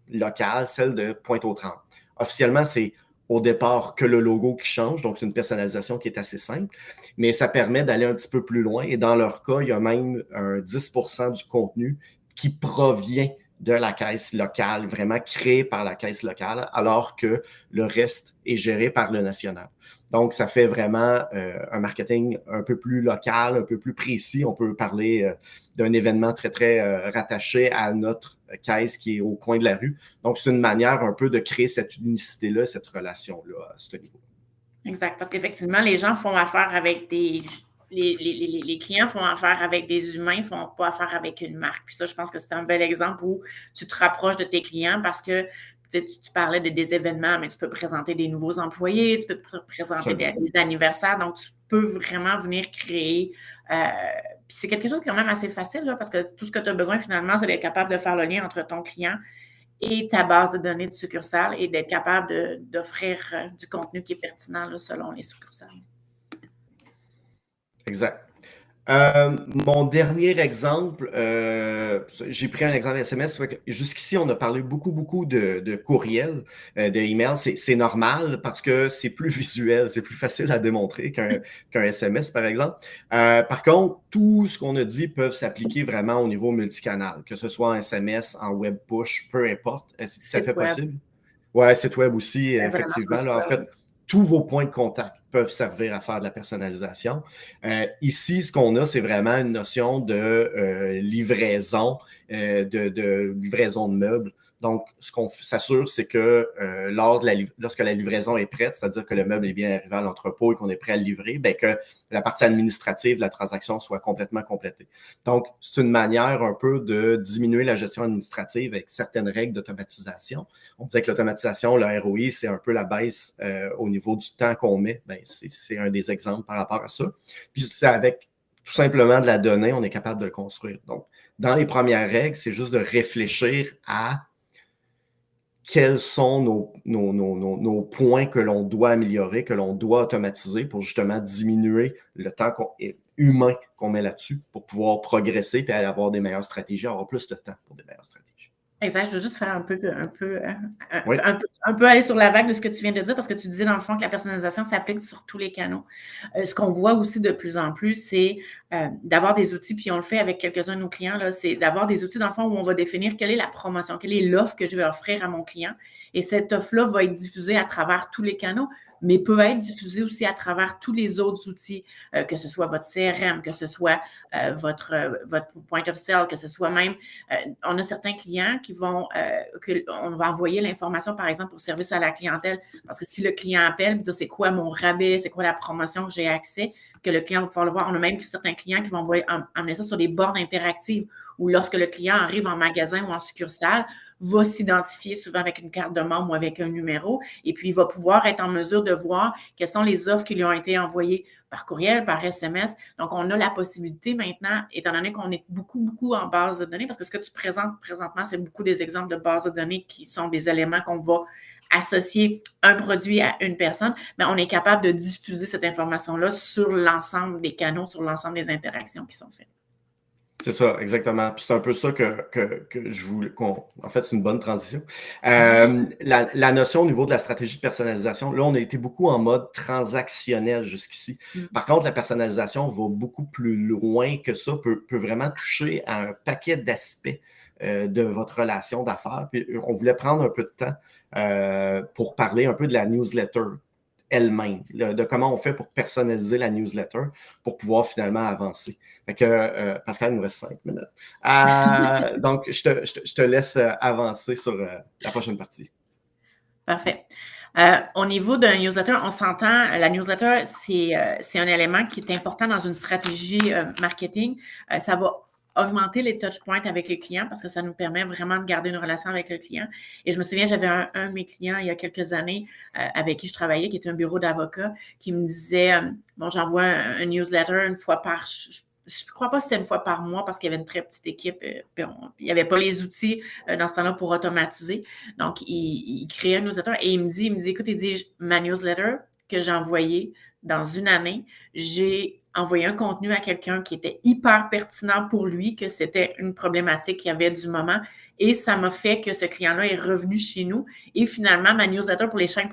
locale, celle de Pointe-aux-Trembles. Officiellement, c'est au départ que le logo qui change, donc c'est une personnalisation qui est assez simple, mais ça permet d'aller un petit peu plus loin et dans leur cas, il y a même un 10% du contenu qui provient de la caisse locale, vraiment créé par la caisse locale, alors que le reste est géré par le national. Donc, ça fait vraiment un marketing un peu plus local, un peu plus précis. On peut parler d'un événement très, très rattaché à notre caisse qui est au coin de la rue. Donc, c'est une manière un peu de créer cette unicité-là, cette relation-là à ce niveau. Exact, parce qu'effectivement, les gens font affaire avec les clients font affaire avec des humains, ils ne font pas affaire avec une marque. Puis ça, je pense que c'est un bel exemple où tu te rapproches de tes clients parce que tu parlais des événements, mais tu peux présenter des nouveaux employés, tu peux présenter des anniversaires, donc tu peux vraiment venir créer. Puis c'est quelque chose qui est quand même assez facile, là, parce que tout ce que tu as besoin finalement, c'est d'être capable de faire le lien entre ton client et ta base de données de succursale et d'être capable d'offrir du contenu qui est pertinent là, selon les succursales. Exact. Mon dernier exemple, j'ai pris un exemple SMS. Jusqu'ici, on a parlé beaucoup de courriels, de emails. C'est normal parce que c'est plus visuel, c'est plus facile à démontrer qu'un SMS, par exemple. Par contre, tout ce qu'on a dit peut s'appliquer vraiment au niveau multicanal, que ce soit en SMS, en web push, peu importe. Est-ce que ça fait possible? Ouais, site web aussi, effectivement. Là, en fait, tous vos points de contact peuvent servir à faire de la personnalisation. Ici, ce qu'on a, c'est vraiment une notion de livraison, de livraison de meubles. Donc, ce qu'on s'assure, c'est que lorsque la livraison est prête, c'est-à-dire que le meuble est bien arrivé à l'entrepôt et qu'on est prêt à le livrer, bien que la partie administrative de la transaction soit complètement complétée. Donc, c'est une manière un peu de diminuer la gestion administrative avec certaines règles d'automatisation. On disait que l'automatisation, le ROI, c'est un peu la baisse au niveau du temps qu'on met. Bien, c'est un des exemples par rapport à ça. Puis c'est avec tout simplement de la donnée, on est capable de le construire. Donc, dans les premières règles, c'est juste de réfléchir à quels sont nos points que l'on doit améliorer, que l'on doit automatiser pour justement diminuer le temps humain qu'on met là-dessus pour pouvoir progresser et avoir des meilleures stratégies, avoir plus de temps pour des meilleures stratégies. Exact. Je veux juste faire un peu aller sur la vague de ce que tu viens de dire parce que tu disais dans le fond que la personnalisation s'applique sur tous les canaux. Ce qu'on voit aussi de plus en plus, c'est d'avoir des outils, puis on le fait avec quelques-uns de nos clients, là, c'est d'avoir des outils dans le fond où on va définir quelle est la promotion, quelle est l'offre que je vais offrir à mon client. Et cette offre-là va être diffusée à travers tous les canaux, mais peut être diffusée aussi à travers tous les autres outils, que ce soit votre CRM, que ce soit votre point of sale, que ce soit même, on a certains clients qui vont, on va envoyer l'information, par exemple, pour service à la clientèle, parce que si le client appelle, dire c'est quoi mon rabais, c'est quoi la promotion que j'ai accès, que le client va pouvoir le voir. On a même certains clients qui vont amener ça sur des bornes interactives où lorsque le client arrive en magasin ou en succursale, va s'identifier souvent avec une carte de membre ou avec un numéro, et puis il va pouvoir être en mesure de voir quelles sont les offres qui lui ont été envoyées par courriel, par SMS. Donc, on a la possibilité maintenant, étant donné qu'on est beaucoup en base de données, parce que ce que tu présentes présentement, c'est beaucoup des exemples de bases de données qui sont des éléments qu'on va associer un produit à une personne, mais on est capable de diffuser cette information-là sur l'ensemble des canaux, sur l'ensemble des interactions qui sont faites. C'est ça, exactement. Puis c'est un peu ça que je voulais en fait, c'est une bonne transition. La notion au niveau de la stratégie de personnalisation, là, on a été beaucoup en mode transactionnel jusqu'ici. Par contre, la personnalisation va beaucoup plus loin que ça, peut vraiment toucher à un paquet d'aspects de votre relation d'affaires. Puis on voulait prendre un peu de temps pour parler un peu de la newsletter elle-même, de comment on fait pour personnaliser la newsletter pour pouvoir finalement avancer. Fait que, Pascal, il nous reste 5 minutes. Donc, je te laisse avancer sur la prochaine partie. Parfait. Au niveau d'un newsletter, on s'entend, la newsletter, c'est un élément qui est important dans une stratégie marketing. Ça va augmenter les touchpoints avec les clients parce que ça nous permet vraiment de garder une relation avec le client. Et je me souviens, j'avais un de mes clients il y a quelques années avec qui je travaillais, qui était un bureau d'avocat, qui me disait, bon, j'envoie un newsletter une fois par... Je ne crois pas que c'était une fois par mois parce qu'il y avait une très petite équipe. Il n'y avait pas les outils dans ce temps-là pour automatiser. Donc, il créait un newsletter et il me dit, écoute, ma newsletter que j'ai envoyée dans une année, j'ai envoyé un contenu à quelqu'un qui était hyper pertinent pour lui, que c'était une problématique qu'il y avait du moment. Et ça m'a fait que ce client-là est revenu chez nous. Et finalement, ma newsletter pour les 5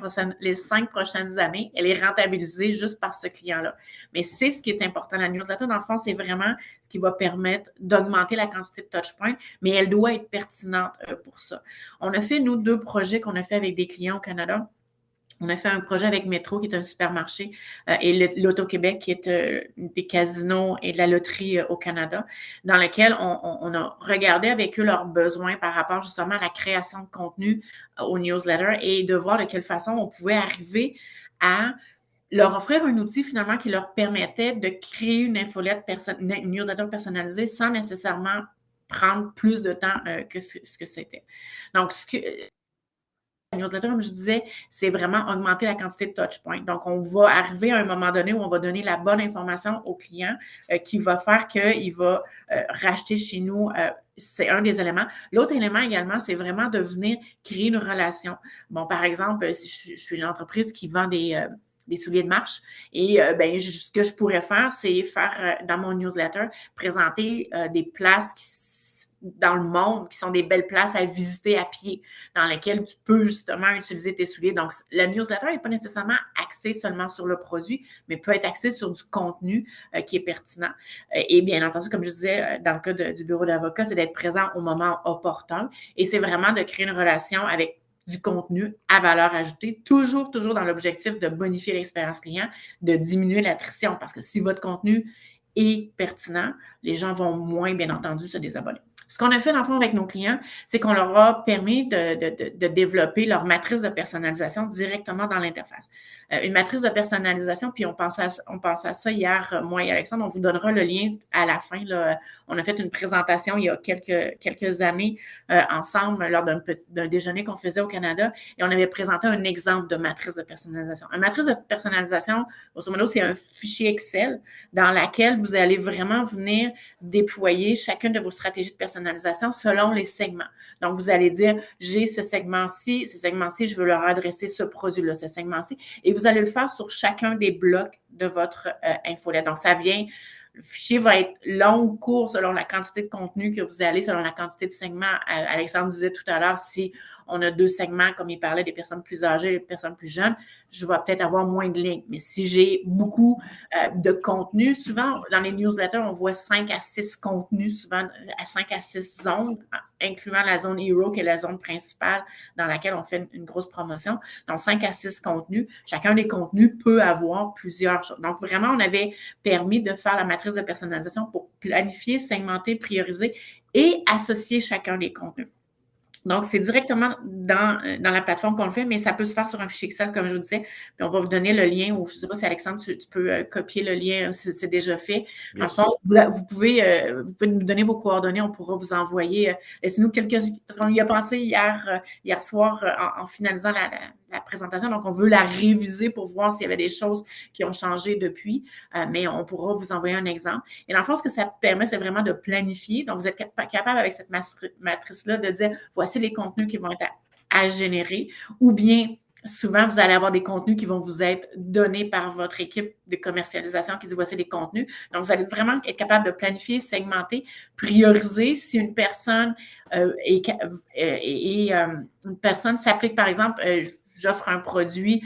prochaines années, elle est rentabilisée juste par ce client-là. Mais c'est ce qui est important. La newsletter, dans le fond, c'est vraiment ce qui va permettre d'augmenter la quantité de touchpoints, mais elle doit être pertinente pour ça. On a fait, nous, 2 projets qu'on a fait avec des clients au Canada. On a fait un projet avec Métro, qui est un supermarché, et l'Auto-Québec, qui est des casinos et de la loterie au Canada, dans lequel on a regardé avec eux leurs besoins par rapport justement à la création de contenu aux newsletters et de voir de quelle façon on pouvait arriver à leur offrir un outil finalement qui leur permettait de créer une infolette, une newsletter personnalisée sans nécessairement prendre plus de temps que ce que c'était. Donc, la newsletter, comme je disais, c'est vraiment augmenter la quantité de touchpoints. Donc, on va arriver à un moment donné où on va donner la bonne information au client qui va faire qu'il va racheter chez nous. C'est un des éléments. L'autre élément également, c'est vraiment de venir créer une relation. Bon, par exemple, si je suis une entreprise qui vend des souliers de marche. Et ce que je pourrais faire, c'est faire dans mon newsletter, présenter des places dans le monde qui sont des belles places à visiter à pied, dans lesquelles tu peux justement utiliser tes souliers. Donc, la newsletter n'est pas nécessairement axée seulement sur le produit, mais peut être axée sur du contenu qui est pertinent. Et bien entendu, comme je disais, dans le cas du bureau d'avocat, c'est d'être présent au moment opportun. Et c'est vraiment de créer une relation avec du contenu à valeur ajoutée, toujours dans l'objectif de bonifier l'expérience client, de diminuer l'attrition, parce que si votre contenu est pertinent, les gens vont moins, bien entendu, se désabonner. Ce qu'on a fait, dans le fond, avec nos clients, c'est qu'on leur a permis de développer leur matrice de personnalisation directement dans l'interface. Une matrice de personnalisation, puis on pense à ça hier, moi et Alexandre, on vous donnera le lien à la fin. Là. On a fait une présentation il y a quelques années ensemble lors d'un déjeuner qu'on faisait au Canada et on avait présenté un exemple de matrice de personnalisation. Une matrice de personnalisation, grosso modo, c'est un fichier Excel dans lequel vous allez vraiment venir déployer chacune de vos stratégies de personnalisation selon les segments. Donc, vous allez dire, j'ai ce segment-ci, je veux leur adresser ce produit-là, ce segment-ci, et vous allez le faire sur chacun des blocs de votre infolette. Donc, le fichier va être long ou court selon la quantité de contenu que vous allez, selon la quantité de segments. Alexandre disait tout à l'heure, si on a 2 segments, comme il parlait des personnes plus âgées et des personnes plus jeunes, je vais peut-être avoir moins de lignes. Mais si j'ai beaucoup de contenu, souvent, dans les newsletters, on voit 5 à 6 contenus, souvent à 5 à 6 zones, incluant la zone Hero, qui est la zone principale dans laquelle on fait une grosse promotion. Donc, 5 à 6 contenus. Chacun des contenus peut avoir plusieurs choses. Donc, vraiment, on avait permis de faire la matrice de personnalisation pour planifier, segmenter, prioriser et associer chacun des contenus. Donc, c'est directement dans la plateforme qu'on le fait, mais ça peut se faire sur un fichier Excel, comme je vous disais. Puis on va vous donner le lien, ou je ne sais pas si Alexandre, tu peux copier le lien, c'est déjà fait. En fond, vous pouvez nous donner vos coordonnées, on pourra vous envoyer. Laissez-nous parce qu'on y a pensé hier soir en finalisant la présentation. Donc, on veut la réviser pour voir s'il y avait des choses qui ont changé depuis, mais on pourra vous envoyer un exemple. Et dans le fond, ce que ça permet, c'est vraiment de planifier. Donc, vous êtes capable avec cette matrice-là de dire, voici les contenus qui vont être à générer, ou bien souvent, vous allez avoir des contenus qui vont vous être donnés par votre équipe de commercialisation qui dit voici les contenus. Donc, vous allez vraiment être capable de planifier, segmenter, prioriser si une personne une personne s'applique, par exemple, j'offre un produit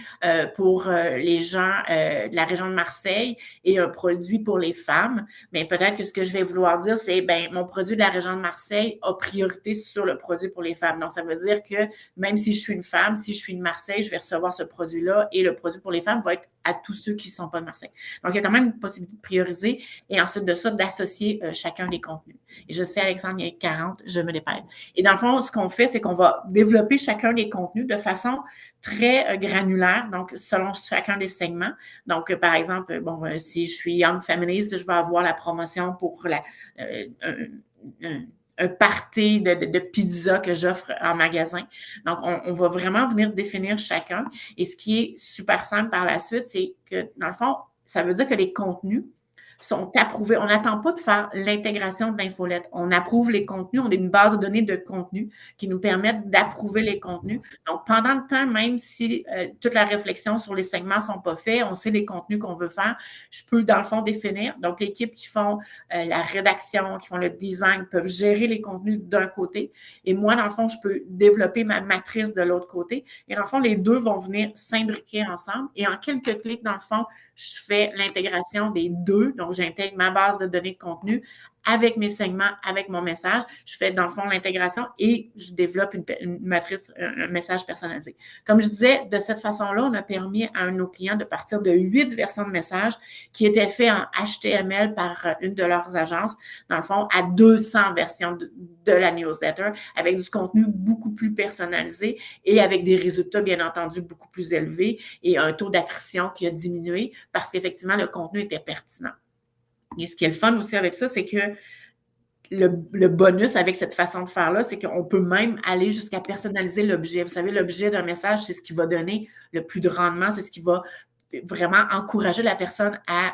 pour les gens de la région de Marseille et un produit pour les femmes. Mais peut-être que ce que je vais vouloir dire, c'est mon produit de la région de Marseille a priorité sur le produit pour les femmes. Donc, ça veut dire que même si je suis une femme, si je suis de Marseille, je vais recevoir ce produit-là et le produit pour les femmes va être à tous ceux qui ne sont pas de Marseille. Donc, il y a quand même une possibilité de prioriser et ensuite de ça, d'associer chacun des contenus. Et je sais, Alexandre, il y a 40, je me dépêche. Et dans le fond, ce qu'on fait, c'est qu'on va développer chacun des contenus de façon très granulaire, donc selon chacun des segments. Donc, par exemple, si je suis Young Feminist, je vais avoir la promotion pour un party de pizza que j'offre en magasin. Donc, on va vraiment venir définir chacun. Et ce qui est super simple par la suite, c'est que, dans le fond, ça veut dire que les contenus sont approuvés. On n'attend pas de faire l'intégration de l'infolette. On approuve les contenus. On a une base de données de contenus qui nous permettent d'approuver les contenus. Donc, pendant le temps, même si toute la réflexion sur les segments ne sont pas faits, on sait les contenus qu'on veut faire, je peux, dans le fond, définir. Donc, l'équipe qui font la rédaction, qui font le design, peuvent gérer les contenus d'un côté. Et moi, dans le fond, je peux développer ma matrice de l'autre côté. Et dans le fond, les deux vont venir s'imbriquer ensemble. Et en quelques clics, dans le fond, je fais l'intégration des deux. Donc, j'intègre ma base de données de contenu avec mes segments, avec mon message. Je fais, dans le fond, l'intégration et je développe une matrice, un message personnalisé. Comme je disais, de cette façon-là, on a permis à nos clients de partir de 8 versions de messages qui étaient faits en HTML par une de leurs agences, dans le fond, à 200 versions de la newsletter avec du contenu beaucoup plus personnalisé et avec des résultats, bien entendu, beaucoup plus élevés et un taux d'attrition qui a diminué parce qu'effectivement, le contenu était pertinent. Et ce qui est le fun aussi avec ça, c'est que le bonus avec cette façon de faire-là, c'est qu'on peut même aller jusqu'à personnaliser l'objet. Vous savez, l'objet d'un message, c'est ce qui va donner le plus de rendement, c'est ce qui va vraiment encourager la personne à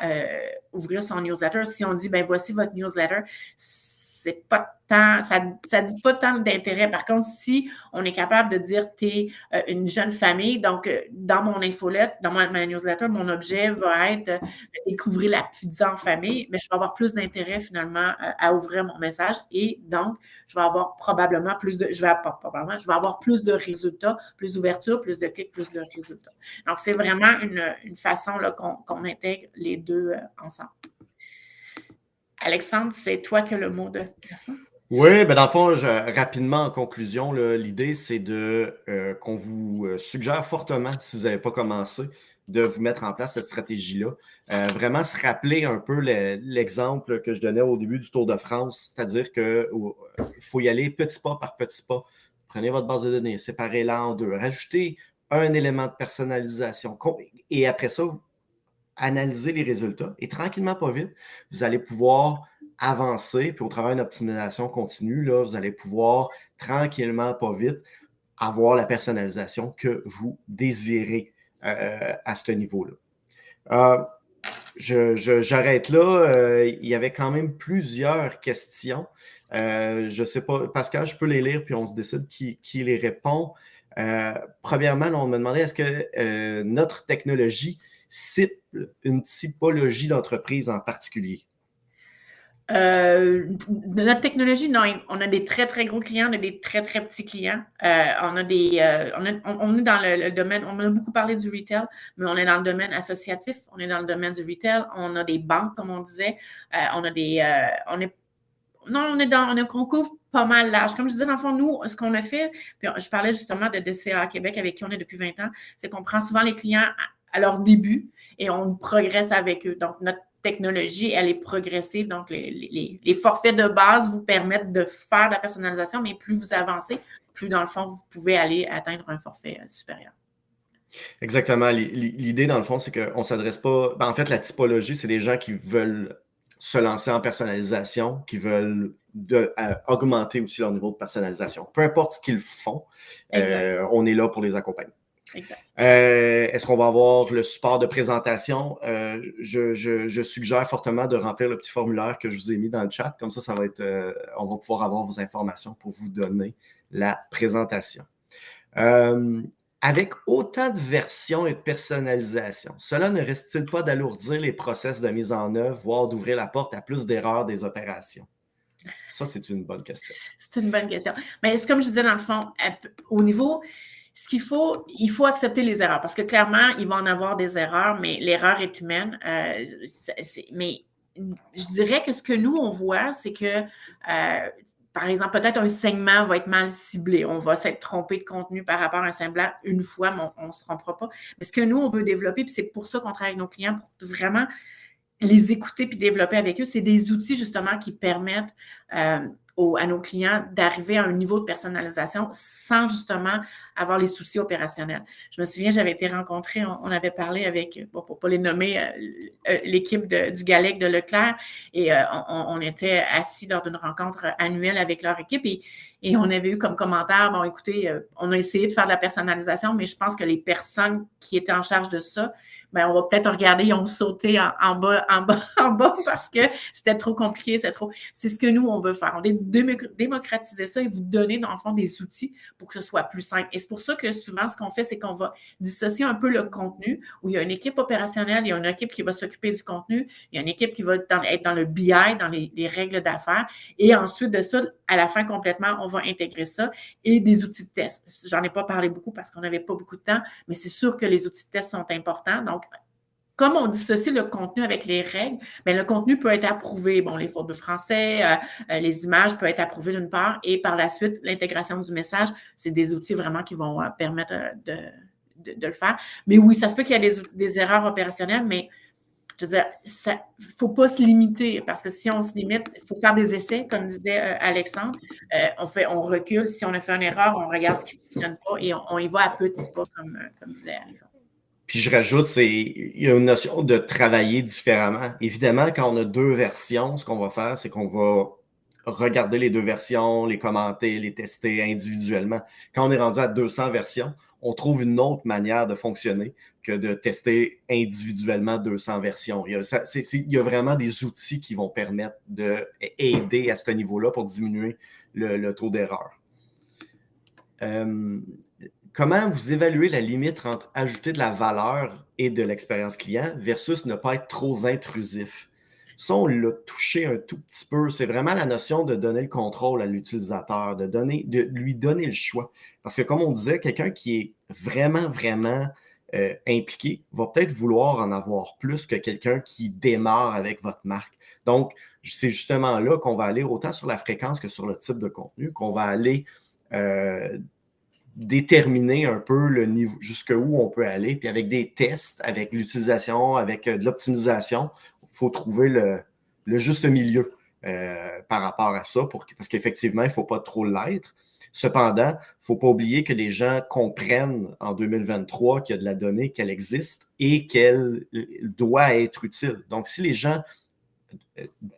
ouvrir son newsletter. Si on dit, voici votre newsletter, c'est pas tant, ça dit pas tant d'intérêt. Par contre, si on est capable de dire, tu es une jeune famille, donc dans mon infolette, dans ma newsletter, mon objet va être découvrir la pizza en famille, mais je vais avoir plus d'intérêt finalement à ouvrir mon message et donc, je vais avoir probablement je vais avoir plus de résultats, plus d'ouverture, plus de clics, plus de résultats. Donc, c'est vraiment une façon là, qu'on intègre les deux ensemble. Alexandre, c'est toi qui as le mot de la fin? Oui, dans le fond, rapidement, en conclusion, l'idée, c'est qu'on vous suggère fortement, si vous n'avez pas commencé, de vous mettre en place cette stratégie-là. Vraiment se rappeler un peu l'exemple que je donnais au début du Tour de France, c'est-à-dire qu'il faut y aller petit pas par petit pas. Prenez votre base de données, séparez-la en deux, rajoutez un élément de personnalisation et après ça, analyser les résultats et tranquillement, pas vite, vous allez pouvoir avancer, puis au travers d'une optimisation continue, là, vous allez pouvoir tranquillement, pas vite, avoir la personnalisation que vous désirez à ce niveau-là. J'arrête là. Il y avait quand même plusieurs questions. Je ne sais pas, Pascal, je peux les lire, puis on se décide qui les répond. Premièrement, on me demandait est-ce que notre technologie cible une typologie d'entreprise en particulier? Notre technologie, non, on a des très, très gros clients, on a des très, très petits clients. On est dans le domaine, on a beaucoup parlé du retail, mais on est dans le domaine associatif, on est dans le domaine du retail, on a des banques, comme on disait, on couvre pas mal large. Comme je disais, dans le fond, nous, ce qu'on a fait, puis je parlais justement de DCA Québec avec qui on est depuis 20 ans, c'est qu'on prend souvent les clients à leur début et on progresse avec eux. Donc, notre technologie, elle est progressive. Donc, les forfaits de base vous permettent de faire de la personnalisation, mais plus vous avancez, plus, dans le fond, vous pouvez aller atteindre un forfait supérieur. Exactement. L'idée, dans le fond, c'est qu'on ne s'adresse pas... En fait, la typologie, c'est des gens qui veulent se lancer en personnalisation, qui veulent augmenter aussi leur niveau de personnalisation. Peu importe ce qu'ils font, on est là pour les accompagner. Exact. Est-ce qu'on va avoir le support de présentation? Je suggère fortement de remplir le petit formulaire que je vous ai mis dans le chat. Comme ça va être, on va pouvoir avoir vos informations pour vous donner la présentation. Avec autant de versions et de personnalisation, cela ne risque-t-il pas d'alourdir les process de mise en œuvre, voire d'ouvrir la porte à plus d'erreurs des opérations? Ça, c'est une bonne question. C'est une bonne question. Mais c'est comme je disais, dans le fond, au niveau... il faut accepter les erreurs parce que clairement, il va en avoir des erreurs, mais l'erreur est humaine. Mais je dirais que ce que nous, on voit, c'est que, par exemple, peut-être un segment va être mal ciblé. On va s'être trompé de contenu par rapport à un segment une fois, mais on ne se trompera pas. Mais ce que nous, on veut développer, puis c'est pour ça qu'on travaille avec nos clients, pour vraiment les écouter puis développer avec eux, c'est des outils justement qui permettent à nos clients d'arriver à un niveau de personnalisation sans justement avoir les soucis opérationnels. Je me souviens, j'avais été rencontrée, on avait parlé avec, bon, pour ne pas les nommer, l'équipe du GALEC de Leclerc, et on était assis lors d'une rencontre annuelle avec leur équipe, et on avait eu comme commentaire, bon, écoutez, on a essayé de faire de la personnalisation, mais je pense que les personnes qui étaient en charge de ça, ben, on va peut-être regarder, ils ont sauté en bas parce que c'était trop compliqué, c'est ce que nous, on veut faire. On veut démocratiser ça et vous donner, dans le fond, des outils pour que ce soit plus simple. Et c'est pour ça que souvent, ce qu'on fait, c'est qu'on va dissocier un peu le contenu, où il y a une équipe opérationnelle, il y a une équipe qui va s'occuper du contenu, il y a une équipe qui va être dans le BI, dans les règles d'affaires, et ensuite de ça, à la fin complètement, on va intégrer ça et des outils de test. J'en ai pas parlé beaucoup parce qu'on n'avait pas beaucoup de temps, mais c'est sûr que les outils de test sont importants. Donc, comme on dissocie le contenu avec les règles, bien, le contenu peut être approuvé. Bon, les fautes de français, les images peuvent être approuvées d'une part, et par la suite, l'intégration du message, c'est des outils vraiment qui vont permettre de le faire. Mais oui, ça se peut qu'il y ait des erreurs opérationnelles, mais je veux dire, il ne faut pas se limiter, parce que si on se limite, il faut faire des essais, comme disait Alexandre. On recule. Si on a fait une erreur, on regarde ce qui ne fonctionne pas et on y va à petits pas, comme disait Alexandre. Puis je rajoute, il y a une notion de travailler différemment. Évidemment, quand on a deux versions, ce qu'on va faire, c'est qu'on va regarder les deux versions, les commenter, les tester individuellement. Quand on est rendu à 200 versions, on trouve une autre manière de fonctionner que de tester individuellement 200 versions. Il y a vraiment des outils qui vont permettre d'aider à ce niveau-là pour diminuer le taux d'erreur. Comment vous évaluez la limite entre ajouter de la valeur et de l'expérience client versus ne pas être trop intrusif? Ça, on l'a touché un tout petit peu. C'est vraiment la notion de donner le contrôle à l'utilisateur, de lui donner le choix. Parce que comme on disait, quelqu'un qui est vraiment, vraiment impliqué va peut-être vouloir en avoir plus que quelqu'un qui démarre avec votre marque. Donc, c'est justement là qu'on va aller autant sur la fréquence que sur le type de contenu, qu'on va aller déterminer un peu le niveau, jusqu'où on peut aller. Puis avec des tests, avec l'utilisation, avec de l'optimisation, il faut trouver le juste milieu par rapport à ça, parce qu'effectivement, il ne faut pas trop l'être. Cependant, il ne faut pas oublier que les gens comprennent en 2023 qu'il y a de la donnée, qu'elle existe et qu'elle doit être utile. Donc, si les gens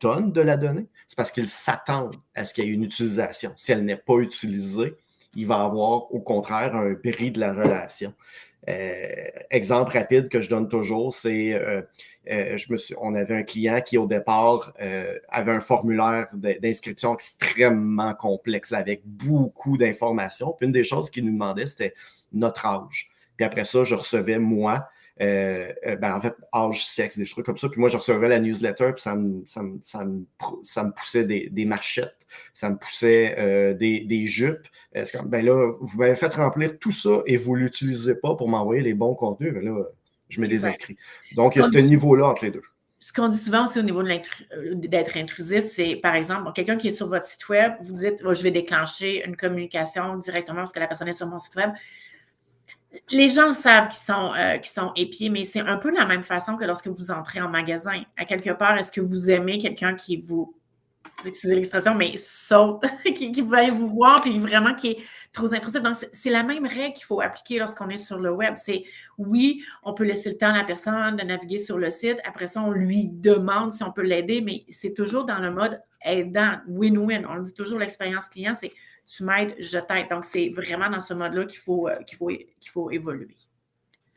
donnent de la donnée, c'est parce qu'ils s'attendent à ce qu'il y ait une utilisation. Si elle n'est pas utilisée, il va avoir au contraire un bris de la relation. Exemple rapide que je donne toujours, c'est on avait un client qui au départ avait un formulaire d'inscription extrêmement complexe là, avec beaucoup d'informations. Puis une des choses qu'il nous demandait, c'était notre âge. Puis après ça, je recevais moi en fait, âge, sexe, des trucs comme ça. Puis moi, je recevais la newsletter, puis ça me poussait des marchettes, ça me poussait des jupes. C'est comme, ben là, vous m'avez fait remplir tout ça et vous ne l'utilisez pas pour m'envoyer les bons contenus. Ben là, je me désinscris. Donc, il y a ce niveau-là entre les deux. Ce qu'on dit souvent aussi au niveau d'être intrusif, c'est, par exemple, quelqu'un qui est sur votre site web, vous dites, je vais déclencher une communication directement parce que la personne est sur mon site web. Les gens savent qu'ils sont épiés, mais c'est un peu de la même façon que lorsque vous entrez en magasin. À quelque part, est-ce que vous aimez quelqu'un qui vous excusez l'expression, mais saute, qui va vous voir, puis vraiment qui est trop intrusif. Donc, c'est la même règle qu'il faut appliquer lorsqu'on est sur le web. C'est, oui, on peut laisser le temps à la personne de naviguer sur le site. Après ça, on lui demande si on peut l'aider, mais c'est toujours dans le mode aidant, win-win. On dit toujours l'expérience client, c'est tu m'aides, je t'aide. Donc, c'est vraiment dans ce mode-là qu'il faut évoluer.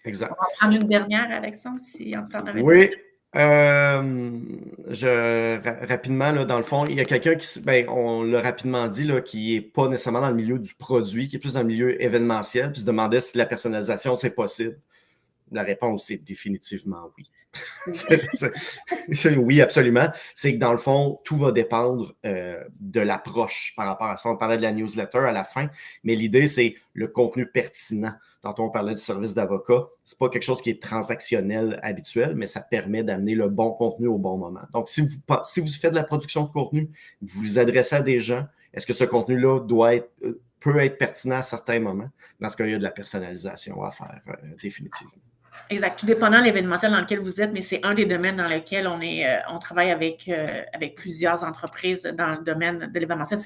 Exact. On va prendre une dernière, Alexandre, si on t'en avait. Oui. Rapidement, là, dans le fond, il y a quelqu'un qui, on l'a rapidement dit, là, qui n'est pas nécessairement dans le milieu du produit, qui est plus dans le milieu événementiel, puis se demandait si la personnalisation, c'est possible. La réponse est définitivement oui. Oui, absolument. C'est que dans le fond, tout va dépendre de l'approche par rapport à ça. On parlait de la newsletter à la fin, mais l'idée, c'est le contenu pertinent. Tantôt, on parlait du service d'avocat. C'est pas quelque chose qui est transactionnel habituel, mais ça permet d'amener le bon contenu au bon moment. Donc, si vous faites de la production de contenu, vous vous adressez à des gens, est-ce que ce contenu-là peut être pertinent à certains moments? Dans ce cas, il y a de la personnalisation à faire, définitivement. Exact. Tout dépendant de l'événementiel dans lequel vous êtes, mais c'est un des domaines dans lesquels on travaille avec plusieurs entreprises dans le domaine de l'événementiel.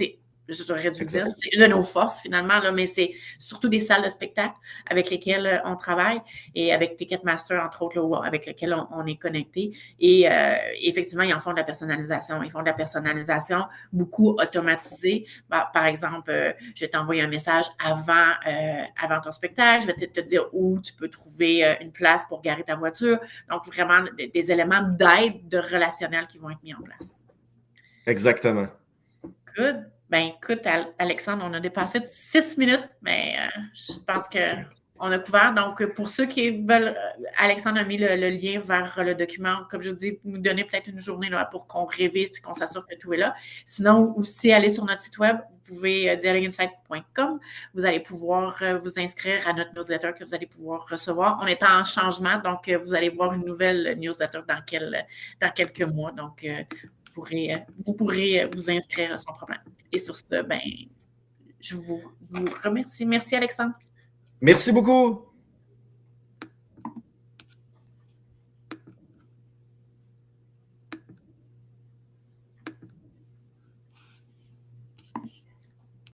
J'aurais dû dire, c'est une de nos forces finalement, là, mais c'est surtout des salles de spectacle avec lesquelles on travaille et avec Ticketmaster, entre autres, là, avec lesquelles on est connecté. Et effectivement, ils en font de la personnalisation. Ils font de la personnalisation beaucoup automatisée. Par exemple, je vais t'envoyer un message avant ton spectacle. Je vais te dire où tu peux trouver une place pour garer ta voiture. Donc, vraiment, des éléments d'aide, de relationnel qui vont être mis en place. Exactement. Good. Ben, écoute, Alexandre, on a dépassé de 6 minutes, mais je pense qu'on a couvert. Donc, pour ceux qui veulent, Alexandre a mis le lien vers le document. Comme je dis, nous donner peut-être une journée là, pour qu'on révise et qu'on s'assure que tout est là. Sinon, aussi, allez sur notre site web. Vous pouvez dialogueinsight.com. Vous allez pouvoir vous inscrire à notre newsletter que vous allez pouvoir recevoir. On est en changement, donc vous allez voir une nouvelle newsletter dans quelques mois. Donc, vous pourrez vous inscrire sans problème. Et sur ce, je vous remercie. Merci, Alexandre. Merci beaucoup.